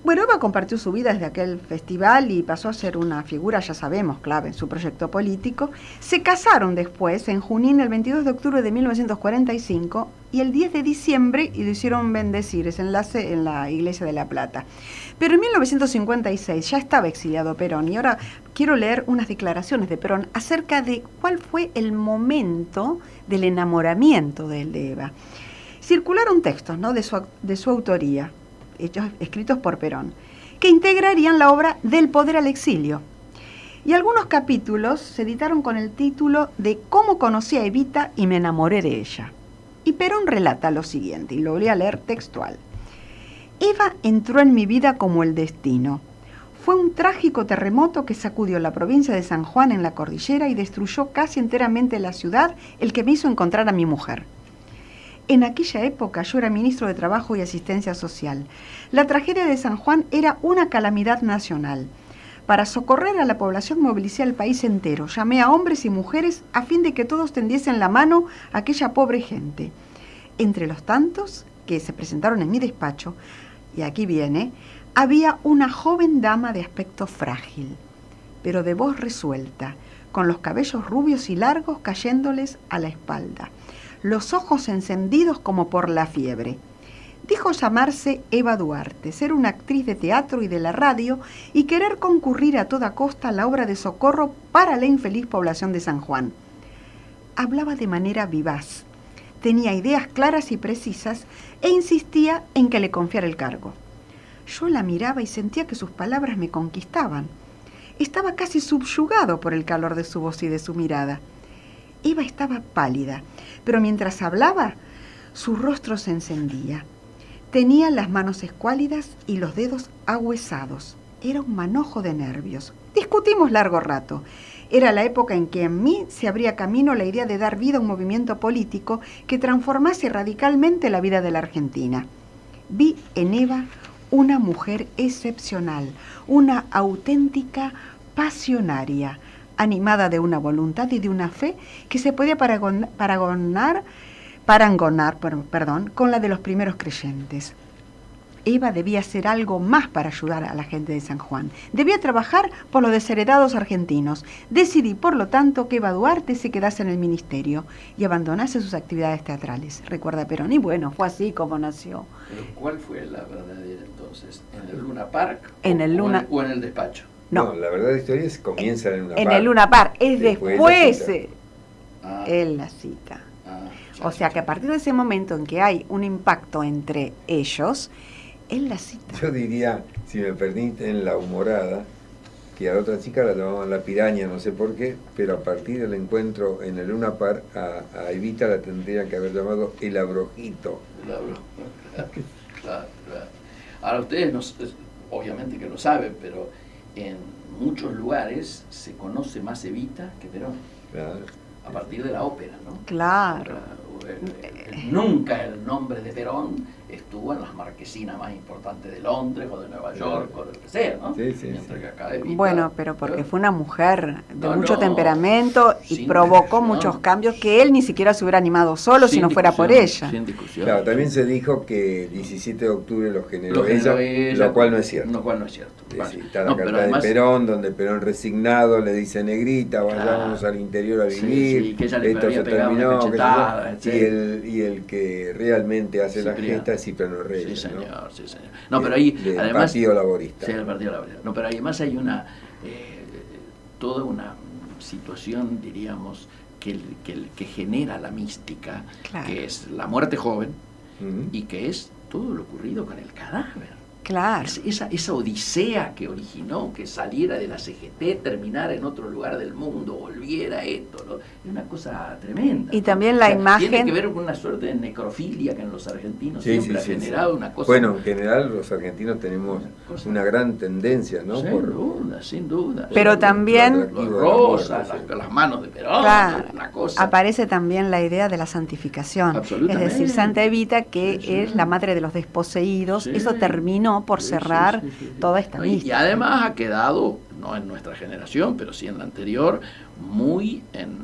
Bueno, Eva compartió su vida desde aquel festival y pasó a ser una figura, ya sabemos, clave en su proyecto político. Se casaron después, en Junín, el 22 de octubre de 1945, y el 10 de diciembre y lo hicieron bendecir, ese enlace en la Iglesia de La Plata. Pero en 1956 ya estaba exiliado Perón, y ahora quiero leer unas declaraciones de Perón acerca de cuál fue el momento del enamoramiento de él de Eva. Circularon textos, ¿no?, de su autoría, hechos escritos por Perón, que integrarían la obra Del poder al exilio. Y algunos capítulos se editaron con el título de Cómo conocí a Evita y me enamoré de ella. Y Perón relata lo siguiente, y lo voy a leer textual. Eva entró en mi vida como el destino. Fue un trágico terremoto que sacudió la provincia de San Juan en la cordillera y destruyó casi enteramente la ciudad, el que me hizo encontrar a mi mujer. En aquella época yo era ministro de Trabajo y Asistencia Social. La tragedia de San Juan era una calamidad nacional. Para socorrer a la población movilicé al país entero. Llamé a hombres y mujeres a fin de que todos tendiesen la mano a aquella pobre gente. Entre los tantos que se presentaron en mi despacho, y aquí viene, había una joven dama de aspecto frágil, pero de voz resuelta, con los cabellos rubios y largos cayéndoles a la espalda, los ojos encendidos como por la fiebre. Dijo llamarse Eva Duarte, ser una actriz de teatro y de la radio y querer concurrir a toda costa a la obra de socorro para la infeliz población de San Juan. Hablaba de manera vivaz, tenía ideas claras y precisas e insistía en que le confiara el cargo. Yo la miraba y sentía que sus palabras me conquistaban. Estaba casi subyugado por el calor de su voz y de su mirada. Eva estaba pálida, pero mientras hablaba, su rostro se encendía. Tenía las manos escuálidas y los dedos ahuesados. Era un manojo de nervios. Discutimos largo rato. Era la época en que en mí se abría camino la idea de dar vida a un movimiento político que transformase radicalmente la vida de la Argentina. Vi en Eva una mujer excepcional, una auténtica pasionaria, animada de una voluntad y de una fe que se podía paragonar parangonar, perdón, con la de los primeros creyentes. Eva debía hacer algo más para ayudar a la gente de San Juan. Debía trabajar por los desheredados argentinos. Decidí, por lo tanto, que Eva Duarte se quedase en el ministerio y abandonase sus actividades teatrales. Recuerda Perón. Y bueno, fue así como nació. ¿Pero cuál fue la verdadera entonces? ¿En el Luna Park? En el Luna... ¿O en el despacho? No, la verdadera historia es comienza en Luna Park. En el Luna Park. Es después Ah. en la cita. Ya, O sea que a partir de ese momento en que hay un impacto entre ellos, es la cita. Yo diría, si me permiten la humorada, que a la otra chica la llamaban la piraña, no sé por qué, pero a partir del encuentro en el Luna Park, a Evita la tendrían que haber llamado el abrojito. Claro. Ahora ustedes, obviamente que lo saben, pero en muchos lugares se conoce más Evita que Perón. Claro. A partir de la ópera, ¿no? Claro. Nunca el nombre de Perón estuvo en las marquesinas más importantes de Londres o de Nueva York o lo que sea, ¿no? Sí, Mientras que acá Evita, Bueno, pero porque fue una mujer de mucho no, temperamento y sin provocó discusión. muchos cambios que él ni siquiera se hubiera animado solo si no fuera por ella. Sin discusión. Claro, también se dijo que el 17 de octubre lo generó Lo generó ella, lo cual no es cierto. Lo cual no es cierto. Sí, Vale. sí, está la No, carta pero además, de Perón, donde Perón resignado le dice negrita, vayámonos al interior a Sí, vivir, sí, que ella le esto había se pegado una terminó, qué sé yo. cachetada, y el que realmente hace la Cipriano. gesta es Cipriano Reyes, Sí, señor, ¿no? sí, señor. No, pero ahí, Del además... Partido Laborista. Sí, del Partido Laborista. No, pero además hay toda una situación, diríamos, que genera la mística, Claro. que es la muerte joven Ujú. y que es todo lo ocurrido con el cadáver. Claro. Esa odisea que originó que saliera de la CGT, terminara en otro lugar del mundo, volviera esto, ¿no? Es una cosa tremenda. Y ¿no? también la imagen... Tiene que ver con una suerte de necrofilia que en los argentinos Sí, siempre sí, ha sí, generado sí. una cosa... Bueno, en general los argentinos tenemos Una cosa- una gran tendencia, ¿no? Sin duda. Pero por también- lo Los atractivo de la rosas, muerte, sí. las manos de Perón, Claro. una cosa... Aparece también la idea de la santificación, es Absolutamente. decir, Santa Evita, que Sí, sí. es la madre de los desposeídos. Sí. Eso terminó por Sí, cerrar sí. toda esta No, y mística. además ha quedado, no en nuestra generación, pero sí en la anterior, muy en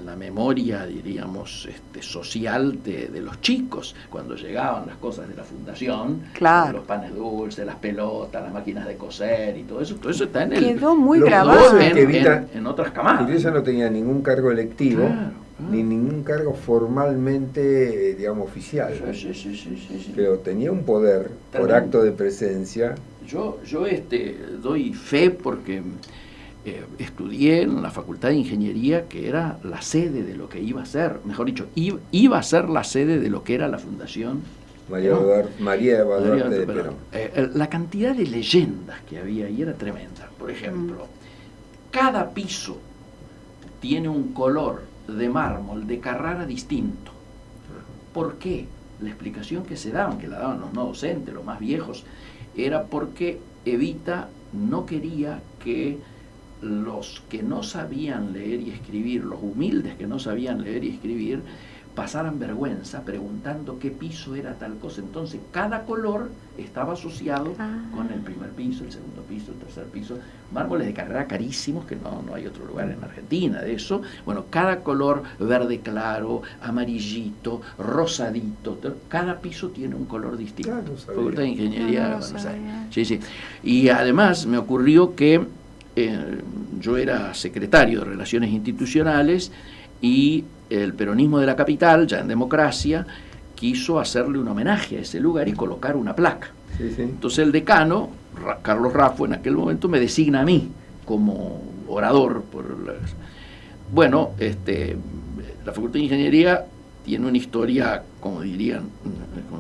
la memoria, diríamos, social de los chicos, cuando llegaban las cosas de la fundación, Claro. los panes dulces, las pelotas, las máquinas de coser y todo eso está en el... Quedó muy Lo grabado. curioso es que en, Evita- en otras camadas. Ella no tenía ningún cargo electivo, Claro. ni ningún cargo formalmente, digamos, oficial. Sí. Pero tenía un poder por Tremendo. acto de presencia. Yo doy fe porque estudié en la Facultad de Ingeniería, que era la sede de lo que iba a ser, mejor dicho, iba a ser la sede de lo que era la Fundación María Eva Duarte de Perón. La cantidad de leyendas que había ahí era tremenda. Por ejemplo, cada piso tiene un color de mármol de Carrara distinto. ¿Por qué? La explicación que que la daban los no docentes, los más viejos, era porque Evita no quería que los que no sabían leer y escribir, los humildes que no sabían leer y escribir, pasaran vergüenza preguntando qué piso era tal cosa. Entonces cada color estaba asociado con el primer piso, el segundo piso, el tercer piso. Mármoles de Carrara carísimos, que no hay otro lugar en Argentina de eso. Bueno, cada color, verde claro, amarillito, rosadito, cada piso tiene un color distinto. Claro, no sabía. Facultad de Ingeniería de No, no Buenos sabía. Aires. Sí. Y además me ocurrió que yo era secretario de Relaciones Institucionales y el peronismo de la capital, ya en democracia, quiso hacerle un homenaje a ese lugar y colocar una placa. Sí. Entonces el decano, Carlos Raffo, en aquel momento me designa a mí como orador. Bueno, la Facultad de Ingeniería tiene una historia, como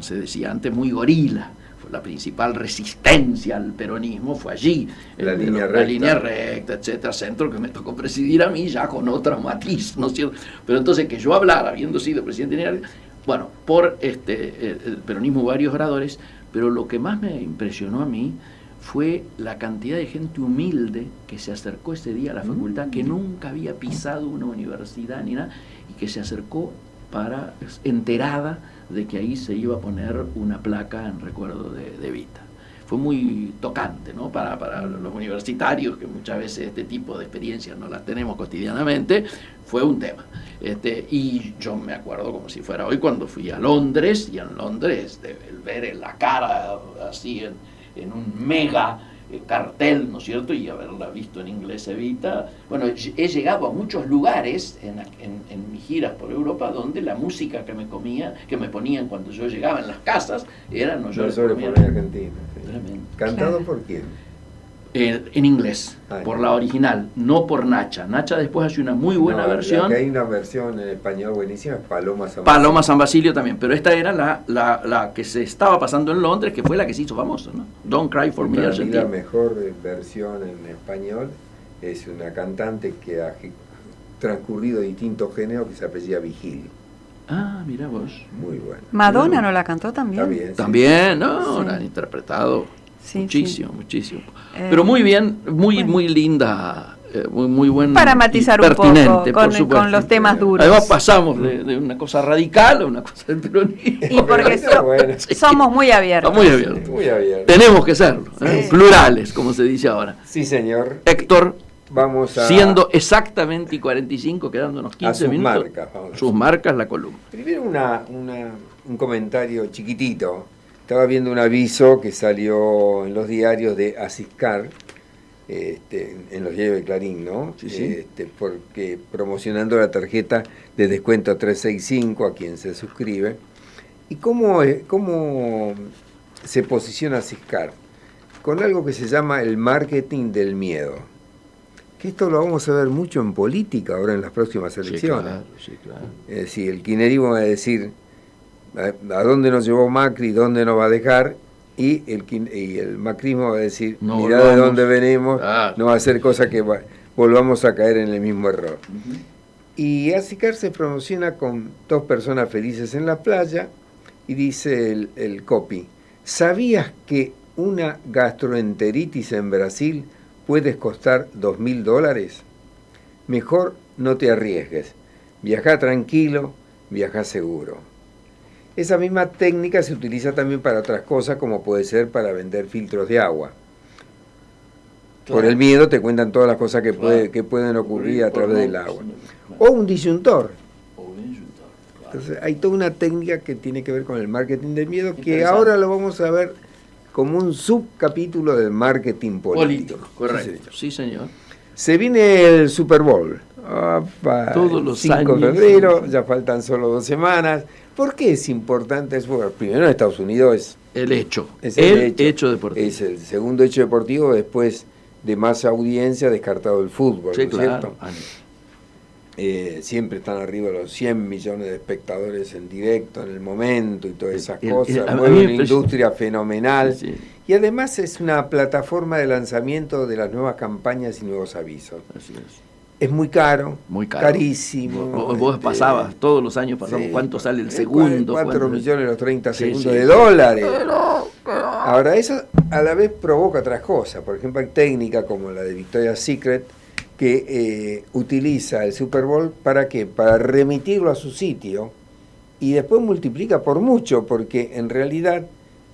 se decía antes, muy gorila. La principal resistencia al peronismo fue allí, La línea recta, etcétera, centro que me tocó presidir a mí ya con otra matiz, ¿no es cierto? Pero entonces que yo hablara, habiendo sido presidente general, bueno, por el peronismo varios oradores, pero lo que más me impresionó a mí fue la cantidad de gente humilde que se acercó ese día a la facultad, que nunca había pisado una universidad ni nada, y que se acercó enterada de que ahí se iba a poner una placa en recuerdo de Evita. fue muy tocante, ¿no? Para los universitarios, que muchas veces este tipo de experiencias no las tenemos cotidianamente, fue un tema. Y yo me acuerdo como si fuera hoy cuando fui a Londres, y en Londres el ver la cara así en un mega cartel, ¿no es cierto? Y haberla visto en inglés Evita. Bueno, he llegado a muchos lugares en mis giras por Europa donde la música que me ponían cuando yo llegaba en las casas era No llores por mí. Argentina. Sí. Tremendo. ¿Cantado por quién? En inglés, por la original, no por Nacha. Nacha después hace una muy buena versión. Que hay una versión en español buenísima, Paloma San Basilio. Paloma San Basilio también, pero esta era la que se estaba pasando en Londres, que fue la que se hizo famosa, ¿no? Don't Cry for Me, Para mí Argentina. la mejor versión en español es una cantante que ha transcurrido distintos géneros, que se apellida Vigil. Ah, mira vos. Muy buena. ¿Madonna no la cantó también? Sí. También, ¿no? Sí. La han interpretado muchísimo, muchísimo. Eh, Pero muy bien, muy linda, muy buena. Para matizar un poco con los temas duros. Además pasamos de una cosa radical a una cosa del peronismo. Y porque Bueno. somos muy abiertos. Muy abierto. Muy abierto. Tenemos que serlo, Sí. plurales, como se dice ahora. Sí, señor. Héctor, Vamos a... siendo exactamente y 45, quedándonos 15 a sus minutos. marcas, vamos. Sus marcas, la columna. Primero un comentario chiquitito. Estaba viendo un aviso que salió en los diarios de Asiscar, en los diarios de Clarín, ¿no? Sí. Porque promocionando la tarjeta de descuento 365 a quien se suscribe. ¿Y cómo se posiciona Asiscar? Con algo que se llama el marketing del miedo. Que esto lo vamos a ver mucho en política ahora en las próximas elecciones. Sí, claro. Es decir, el kirchnerismo va a decir a dónde nos llevó Macri, dónde nos va a dejar, y el macrismo va a decir, No mirá de volvamos. dónde venimos, Claro. no va a hacer cosa que volvamos a caer en el mismo error. Ujú. Y Asiscar se promociona con dos personas felices en la playa y dice el copy, ¿sabías que una gastroenteritis en Brasil puede costar $2.000? Mejor no te arriesgues, viajá tranquilo, viajá seguro. Esa misma técnica se utiliza también para otras cosas, como puede ser para vender filtros de agua. Claro. Por el miedo te cuentan todas las cosas que, Claro. que pueden ocurrir a Por través no- del agua. Claro. O un disyuntor. O un insultar, claro. Entonces hay toda una técnica que tiene que ver con el marketing del miedo, que Interesante. ahora lo vamos a ver como un subcapítulo del marketing político. Correcto. Sí, Sí, señor. se viene el Super Bowl. Todos los 5 de años. febrero, ya faltan solo 2 semanas. ¿Por qué es importante el Super Bowl? Primero en Estados Unidos El hecho. es el hecho deportivo. Es el segundo hecho deportivo después de más audiencia, descartado el fútbol, Sí, ¿no es claro. cierto? Siempre están arriba los 100 millones de espectadores en directo en el momento y todas esas cosas. a mí Mueve me una impresiona. industria fenomenal. Sí, Y además es una plataforma de lanzamiento de las nuevas campañas y nuevos avisos. así es. Es muy caro, Muy caro. carísimo. Vos pasabas, todos los años pasamos, sí, ¿cuánto sale el segundo? 4 millones los 30 Sí, segundos sí, de sí. dólares. Ahora, eso a la vez provoca otras cosas. Por ejemplo, hay técnica como la de Victoria's Secret que utiliza el Super Bowl ¿para qué? Para remitirlo a su sitio y después multiplica por mucho, porque en realidad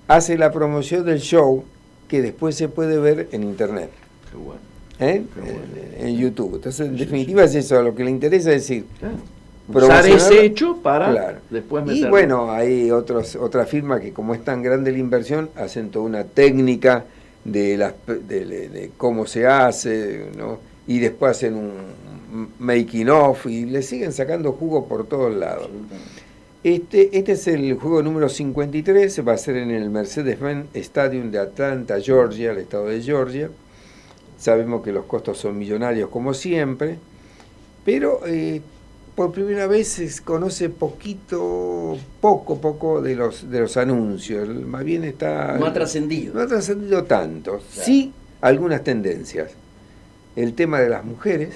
hace la promoción del show que después se puede ver en internet. Qué bueno. ¿Eh? Qué bueno. En YouTube. Entonces, en definitiva es eso, lo que le interesa es decir, Usar promocionar- ese hecho para Claro. después Y meterlo. bueno, hay otras firmas que como es tan grande la inversión, hacen toda una técnica de cómo se hace, ¿no? Y después hacen un making of y le siguen sacando jugo por todos lados. Este es el juego número 53, va a ser en el Mercedes-Benz Stadium de Atlanta, Georgia, el estado de Georgia. Sabemos que los costos son millonarios como siempre, pero por primera vez se conoce poco de los anuncios. Más bien está... No ha trascendido. No ha trascendido tanto. Sí, algunas tendencias. El tema de las mujeres,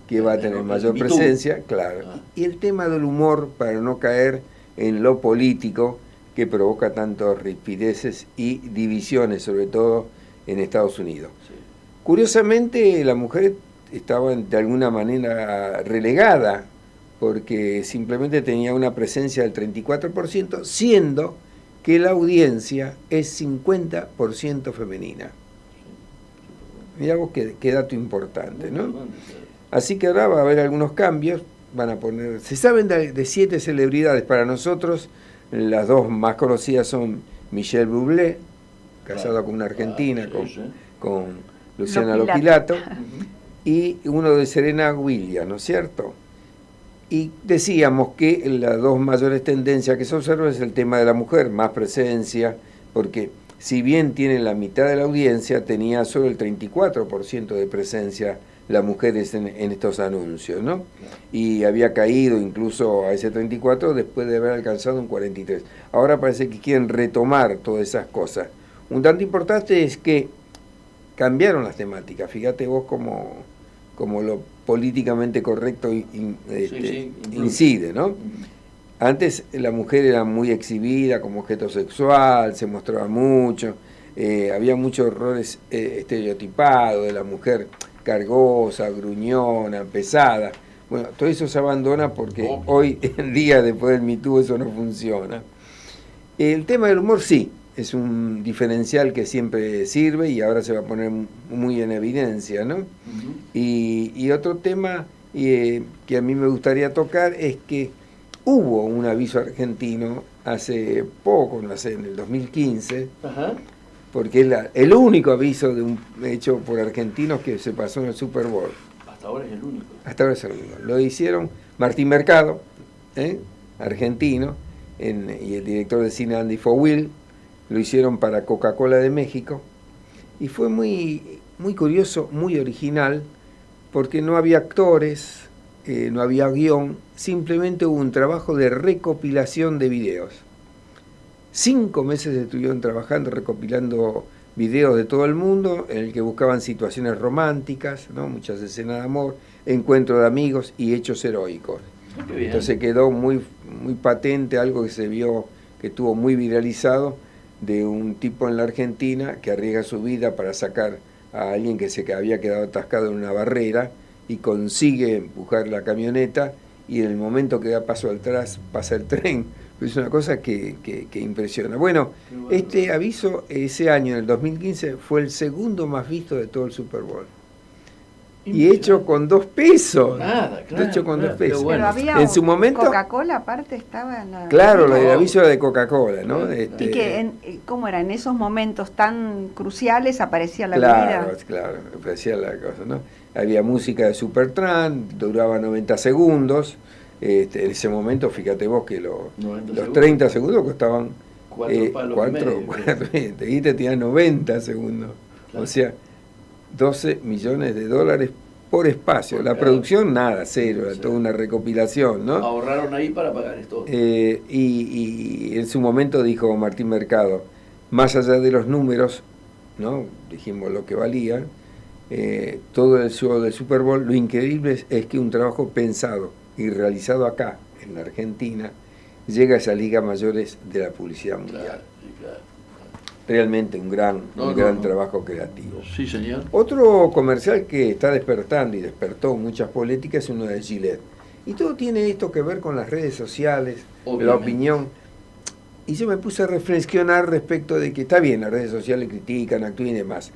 que va a tener mayor Me Too. presencia, claro. Ah. Y el tema del humor, para no caer en lo político, que provoca tantas rispideces y divisiones, sobre todo en Estados Unidos. Sí. Curiosamente, la mujer estaba de alguna manera relegada, porque simplemente tenía una presencia del 34%, siendo que la audiencia es 50% femenina. Mirá vos qué dato importante, ¿no? Así que ahora va a haber algunos cambios, van a poner, se saben de 7 celebridades para nosotros, las 2 más conocidas son Michelle Bublé, casada con una argentina, con Luciana Lopilato, y uno de Serena Williams, ¿no es cierto? Y decíamos que las 2 mayores tendencias que se observan es el tema de la mujer, más presencia, porque si bien tiene la mitad de la audiencia, tenía solo el 34% de presencia las mujeres en estos anuncios, ¿no? Y había caído incluso a ese 34 después de haber alcanzado un 43. Ahora parece que quieren retomar todas esas cosas. Un dato importante es que cambiaron las temáticas. Fíjate vos como lo políticamente correcto incide, ¿no? Antes la mujer era muy exhibida como objeto sexual, se mostraba mucho, había muchos errores estereotipados de la mujer cargosa, gruñona, pesada. Bueno, todo eso se abandona porque hoy en día, después del Me Too, eso no funciona. El tema del humor sí, es un diferencial que siempre sirve y ahora se va a poner muy en evidencia, ¿no? Y otro tema que a mí me gustaría tocar es que hubo un aviso argentino hace poco, no sé, en el 2015, porque es el único aviso hecho por argentinos que se pasó en el Super Bowl. Hasta ahora es el único. Hasta ahora es el único. Lo hicieron Martín Mercado, argentino, y el director de cine Andy Fowil, lo hicieron para Coca-Cola de México, y fue muy, muy curioso, muy original, porque no había actores, no había guión, simplemente hubo un trabajo de recopilación de videos. 5 meses estuvieron trabajando, recopilando videos de todo el mundo, en el que buscaban situaciones románticas, ¿no? Muchas escenas de amor, encuentros de amigos y hechos heroicos. Entonces quedó muy, muy patente algo que se vio, que estuvo muy viralizado, de un tipo en la Argentina que arriesga su vida para sacar a alguien que había quedado atascado en una barrera y consigue empujar la camioneta, y en el momento que da paso atrás pasa el tren. Es una cosa que impresiona. Bueno, este aviso ese año, en el 2015, fue el segundo más visto de todo el Super Bowl. Y hecho con 2 pesos. Nada, claro. Hecho con 2 pesos. Pero había en su momento, Coca-Cola aparte estaba en la... Claro, el aviso era de Coca-Cola, ¿no? Y que, ¿cómo era? En esos momentos tan cruciales aparecía la bebida. Claro, aparecía la cosa, ¿no? Había música de Supertramp, duraba 90 segundos. En ese momento, fíjate vos que los 30 segundos costaban 4 palos y te tiran 90 segundos. Claro. O sea, $12 millones por espacio. La producción, nada, cero, era toda una recopilación, ¿no? Ahorraron ahí para pagar esto. Y en su momento dijo Martín Mercado, más allá de los números, ¿no? Dijimos lo que valía, todo el show del Super Bowl, lo increíble es que un trabajo pensado y realizado acá, en la Argentina, llega a esa liga mayores de la publicidad mundial. Claro. Realmente un gran trabajo creativo. Sí, señor. Otro comercial que está despertando y despertó muchas políticas es uno de Gillette. Y todo tiene esto que ver con las redes sociales, la opinión. Y yo me puse a reflexionar respecto de que está bien, las redes sociales critican, actúan y demás.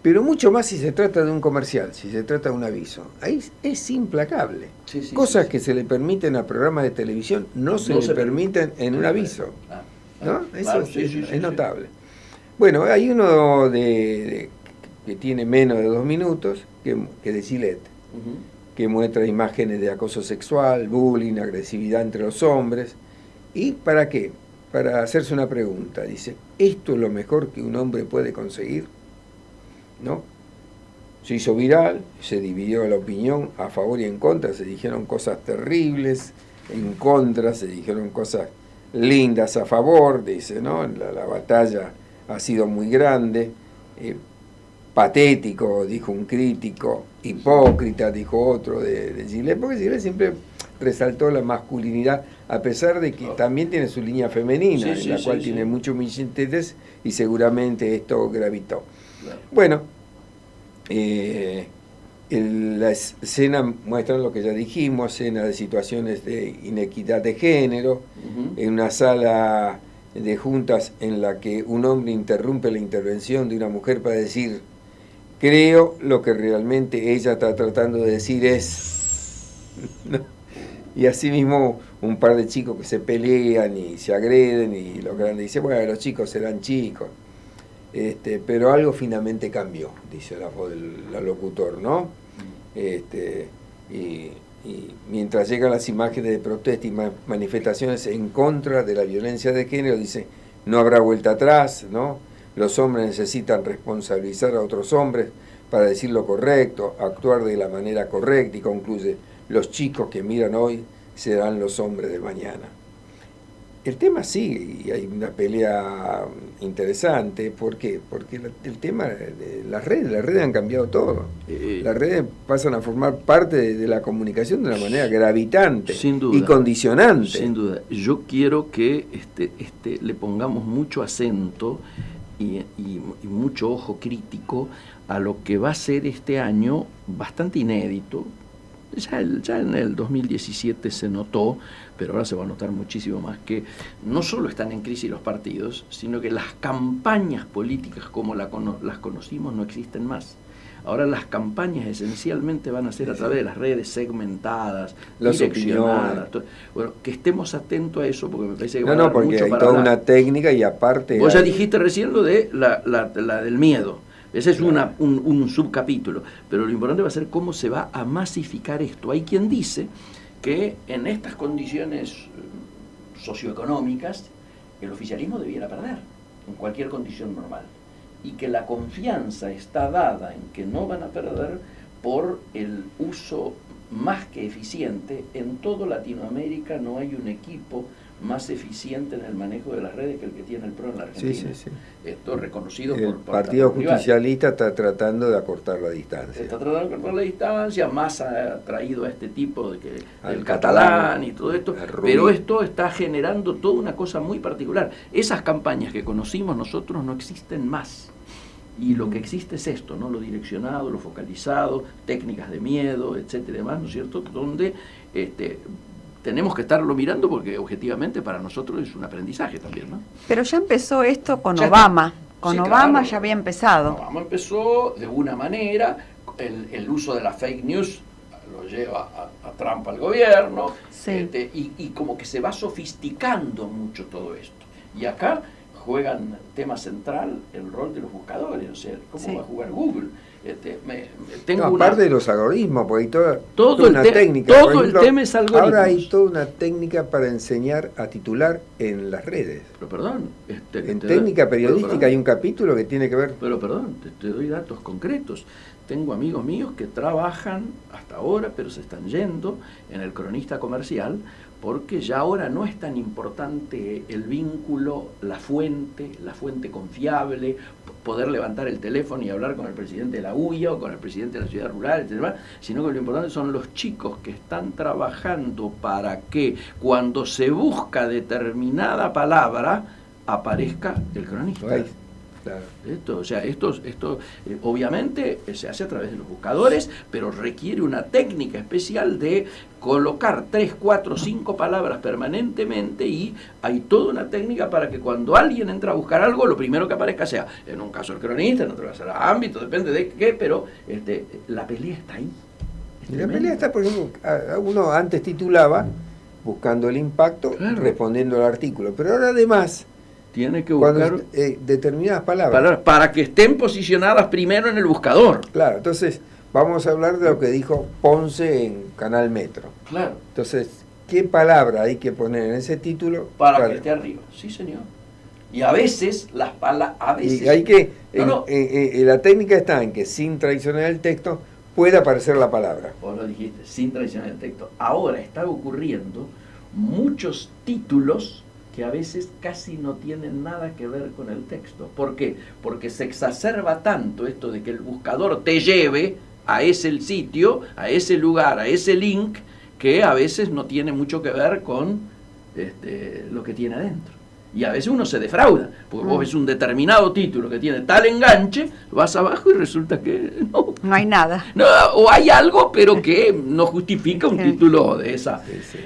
Pero mucho más si se trata de un comercial, si se trata de un aviso. Ahí es implacable. Cosas que se le permiten a programas de televisión no se le permiten en un aviso. ¿No? Eso es notable. Bueno, hay uno que tiene menos de 2 minutos, que de Gillette, que muestra imágenes de acoso sexual, bullying, agresividad entre los hombres. ¿Y para qué? Para hacerse una pregunta. Dice, ¿esto es lo mejor que un hombre puede conseguir? ¿No? Se hizo viral, se dividió la opinión a favor y en contra, se dijeron cosas terribles, en contra se dijeron cosas lindas a favor, dice, ¿no? La batalla ha sido muy grande, patético, dijo un crítico, hipócrita, dijo otro de Gillette, porque Gillette siempre resaltó la masculinidad, a pesar de que también tiene su línea femenina, en la cual tiene mucho interés, y seguramente esto gravitó. Bueno, la escena muestra lo que ya dijimos, escena de situaciones de inequidad de género, en una sala de juntas en la que un hombre interrumpe la intervención de una mujer para decir, creo lo que realmente ella está tratando de decir es... ¿no? Y así mismo un par de chicos que se pelean y se agreden y los grandes dicen, bueno, los chicos serán chicos. Pero algo finalmente cambió, dice la voz del locutor, ¿no? Y mientras llegan las imágenes de protesta y manifestaciones en contra de la violencia de género, dice, no habrá vuelta atrás, ¿no? Los hombres necesitan responsabilizar a otros hombres para decir lo correcto, actuar de la manera correcta, y concluye, los chicos que miran hoy serán los hombres de mañana. El tema sigue y hay una pelea interesante. ¿Por qué? Porque el tema de las redes han cambiado todo. Las redes pasan a formar parte de la comunicación de una manera gravitante sin duda, y condicionante. Sin duda. Yo quiero que le pongamos mucho acento y mucho ojo crítico a lo que va a ser este año bastante inédito. Ya en el 2017 se notó, pero ahora se va a notar muchísimo más, que no solo están en crisis los partidos, sino que las campañas políticas como las conocimos no existen más. Ahora las campañas esencialmente van a ser a través de las redes segmentadas, las direccionadas. Bueno, que estemos atentos a eso, porque me parece que va a dar mucho para toda una técnica y aparte... Vos ya dijiste recién lo de la del miedo. Ese es claro, un subcapítulo, pero lo importante va a ser cómo se va a masificar esto. Hay quien dice que en estas condiciones socioeconómicas el oficialismo debiera perder, en cualquier condición normal, y que la confianza está dada en que no van a perder por el uso más que eficiente. En toda Latinoamérica no hay un equipo más eficiente en el manejo de las redes que el que tiene el PRO en la Argentina. Sí. Esto reconocido el por Partido Justicialista está tratando de acortar la distancia. Está tratando de acortar la distancia, más ha traído a este tipo del catalán y todo esto, pero esto está generando toda una cosa muy particular. Esas campañas que conocimos nosotros no existen más. Y lo que existe es esto, ¿no? Lo direccionado, lo focalizado, técnicas de miedo, etcétera, y demás, ¿no es cierto? Donde tenemos que estarlo mirando porque objetivamente para nosotros es un aprendizaje también, ¿no? Pero ya empezó esto con Obama. Con Obama claro, ya había empezado. Obama empezó de una manera, el uso de la fake news lo lleva a Trump al gobierno, sí. Y como que se va sofisticando mucho todo esto. Y acá juegan tema central el rol de los buscadores, o sea, cómo sí. va a jugar Google. Aparte de los algoritmos, porque hay toda una técnica. Todo ejemplo, el tema es algoritmos. Ahora hay toda una técnica para enseñar a titular en las redes. Pero perdón. En técnica periodística hay un capítulo que tiene que ver... Pero perdón, te doy datos concretos. Tengo amigos míos que trabajan hasta ahora, pero se están yendo en el Cronista Comercial, porque ya ahora no es tan importante el vínculo, la fuente confiable, poder levantar el teléfono y hablar con el presidente de la UIA o con el presidente de la ciudad rural, etc., sino que lo importante son los chicos que están trabajando para que cuando se busca determinada palabra aparezca el cronista. Claro. Esto obviamente se hace a través de los buscadores, pero requiere una técnica especial de colocar 3, 4, 5 palabras permanentemente, y hay toda una técnica para que cuando alguien entra a buscar algo, lo primero que aparezca sea, en un caso el cronista, en otro caso el ámbito, depende de qué, pero la pelea está ahí. La pelea está, por ejemplo, uno antes titulaba buscando el impacto, claro, respondiendo al artículo, pero ahora además tiene que buscar determinadas palabras para que estén posicionadas primero en el buscador. Claro, entonces vamos a hablar de lo que dijo Ponce en Canal Metro. Claro. Entonces, ¿qué palabra hay que poner en ese título? Para que esté arriba. Sí, señor. Y a veces las palabras... Y hay que... la técnica está en que sin traicionar el texto puede aparecer la palabra. Vos lo dijiste, sin traicionar el texto. Ahora está ocurriendo muchos títulos que a veces casi no tienen nada que ver con el texto. ¿Por qué? Porque se exacerba tanto esto de que el buscador te lleve a ese sitio, a ese lugar, a ese link, que a veces no tiene mucho que ver con lo que tiene adentro. Y a veces uno se defrauda, porque vos ves un determinado título que tiene tal enganche, vas abajo y resulta que no. No hay nada. No, o hay algo, pero que no justifica un título de esa. Sí.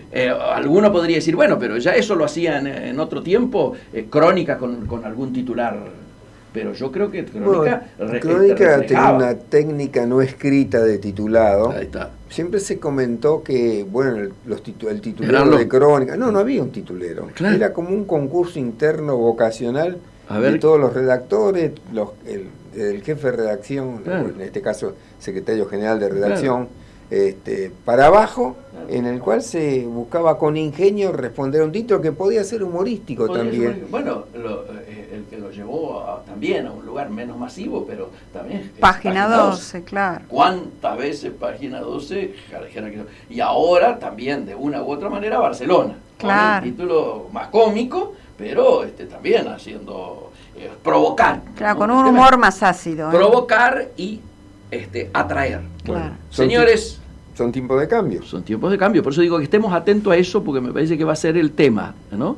Alguno podría decir, bueno, pero ya eso lo hacían en otro tiempo, Crónica con algún titular. Pero yo creo que Crónica, Crónica tenía reflejaba. una técnica no escrita de titulado. Ahí está. Siempre se comentó que, bueno, el titulero Eran los- de Crónica... No había un titulero. Claro. Era como un concurso interno vocacional A ver. de todos los redactores, el jefe de redacción, Claro. en este caso secretario general de redacción, para abajo, en el cual se buscaba con ingenio responder a un título que podía ser humorístico también. Bueno, el que lo llevó también a un lugar menos masivo, pero también... es Página 12, claro. ¿Cuántas veces Página 12? Y ahora también, de una u otra manera, Barcelona. Claro. Con un título más cómico, pero también haciendo... provocar. Claro, ¿no? con un humor más ácido. Provocar y atraer. Claro. Señores... Son tiempos de cambio. Son tiempos de cambio, por eso digo que estemos atentos a eso, porque me parece que va a ser el tema, ¿no?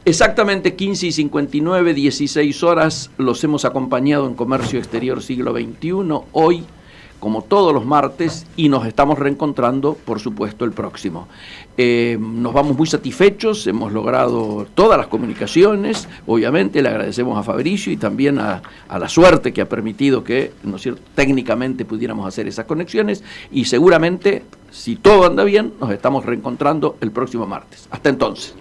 Exactamente 15:59, 16 horas, los hemos acompañado en Comercio Exterior Siglo XXI, hoy, como todos los martes, y nos estamos reencontrando, por supuesto, el próximo. Nos vamos muy satisfechos, hemos logrado todas las comunicaciones, obviamente le agradecemos a Fabricio y también a la suerte que ha permitido que, ¿no es cierto?, técnicamente pudiéramos hacer esas conexiones, y seguramente, si todo anda bien, nos estamos reencontrando el próximo martes. Hasta entonces.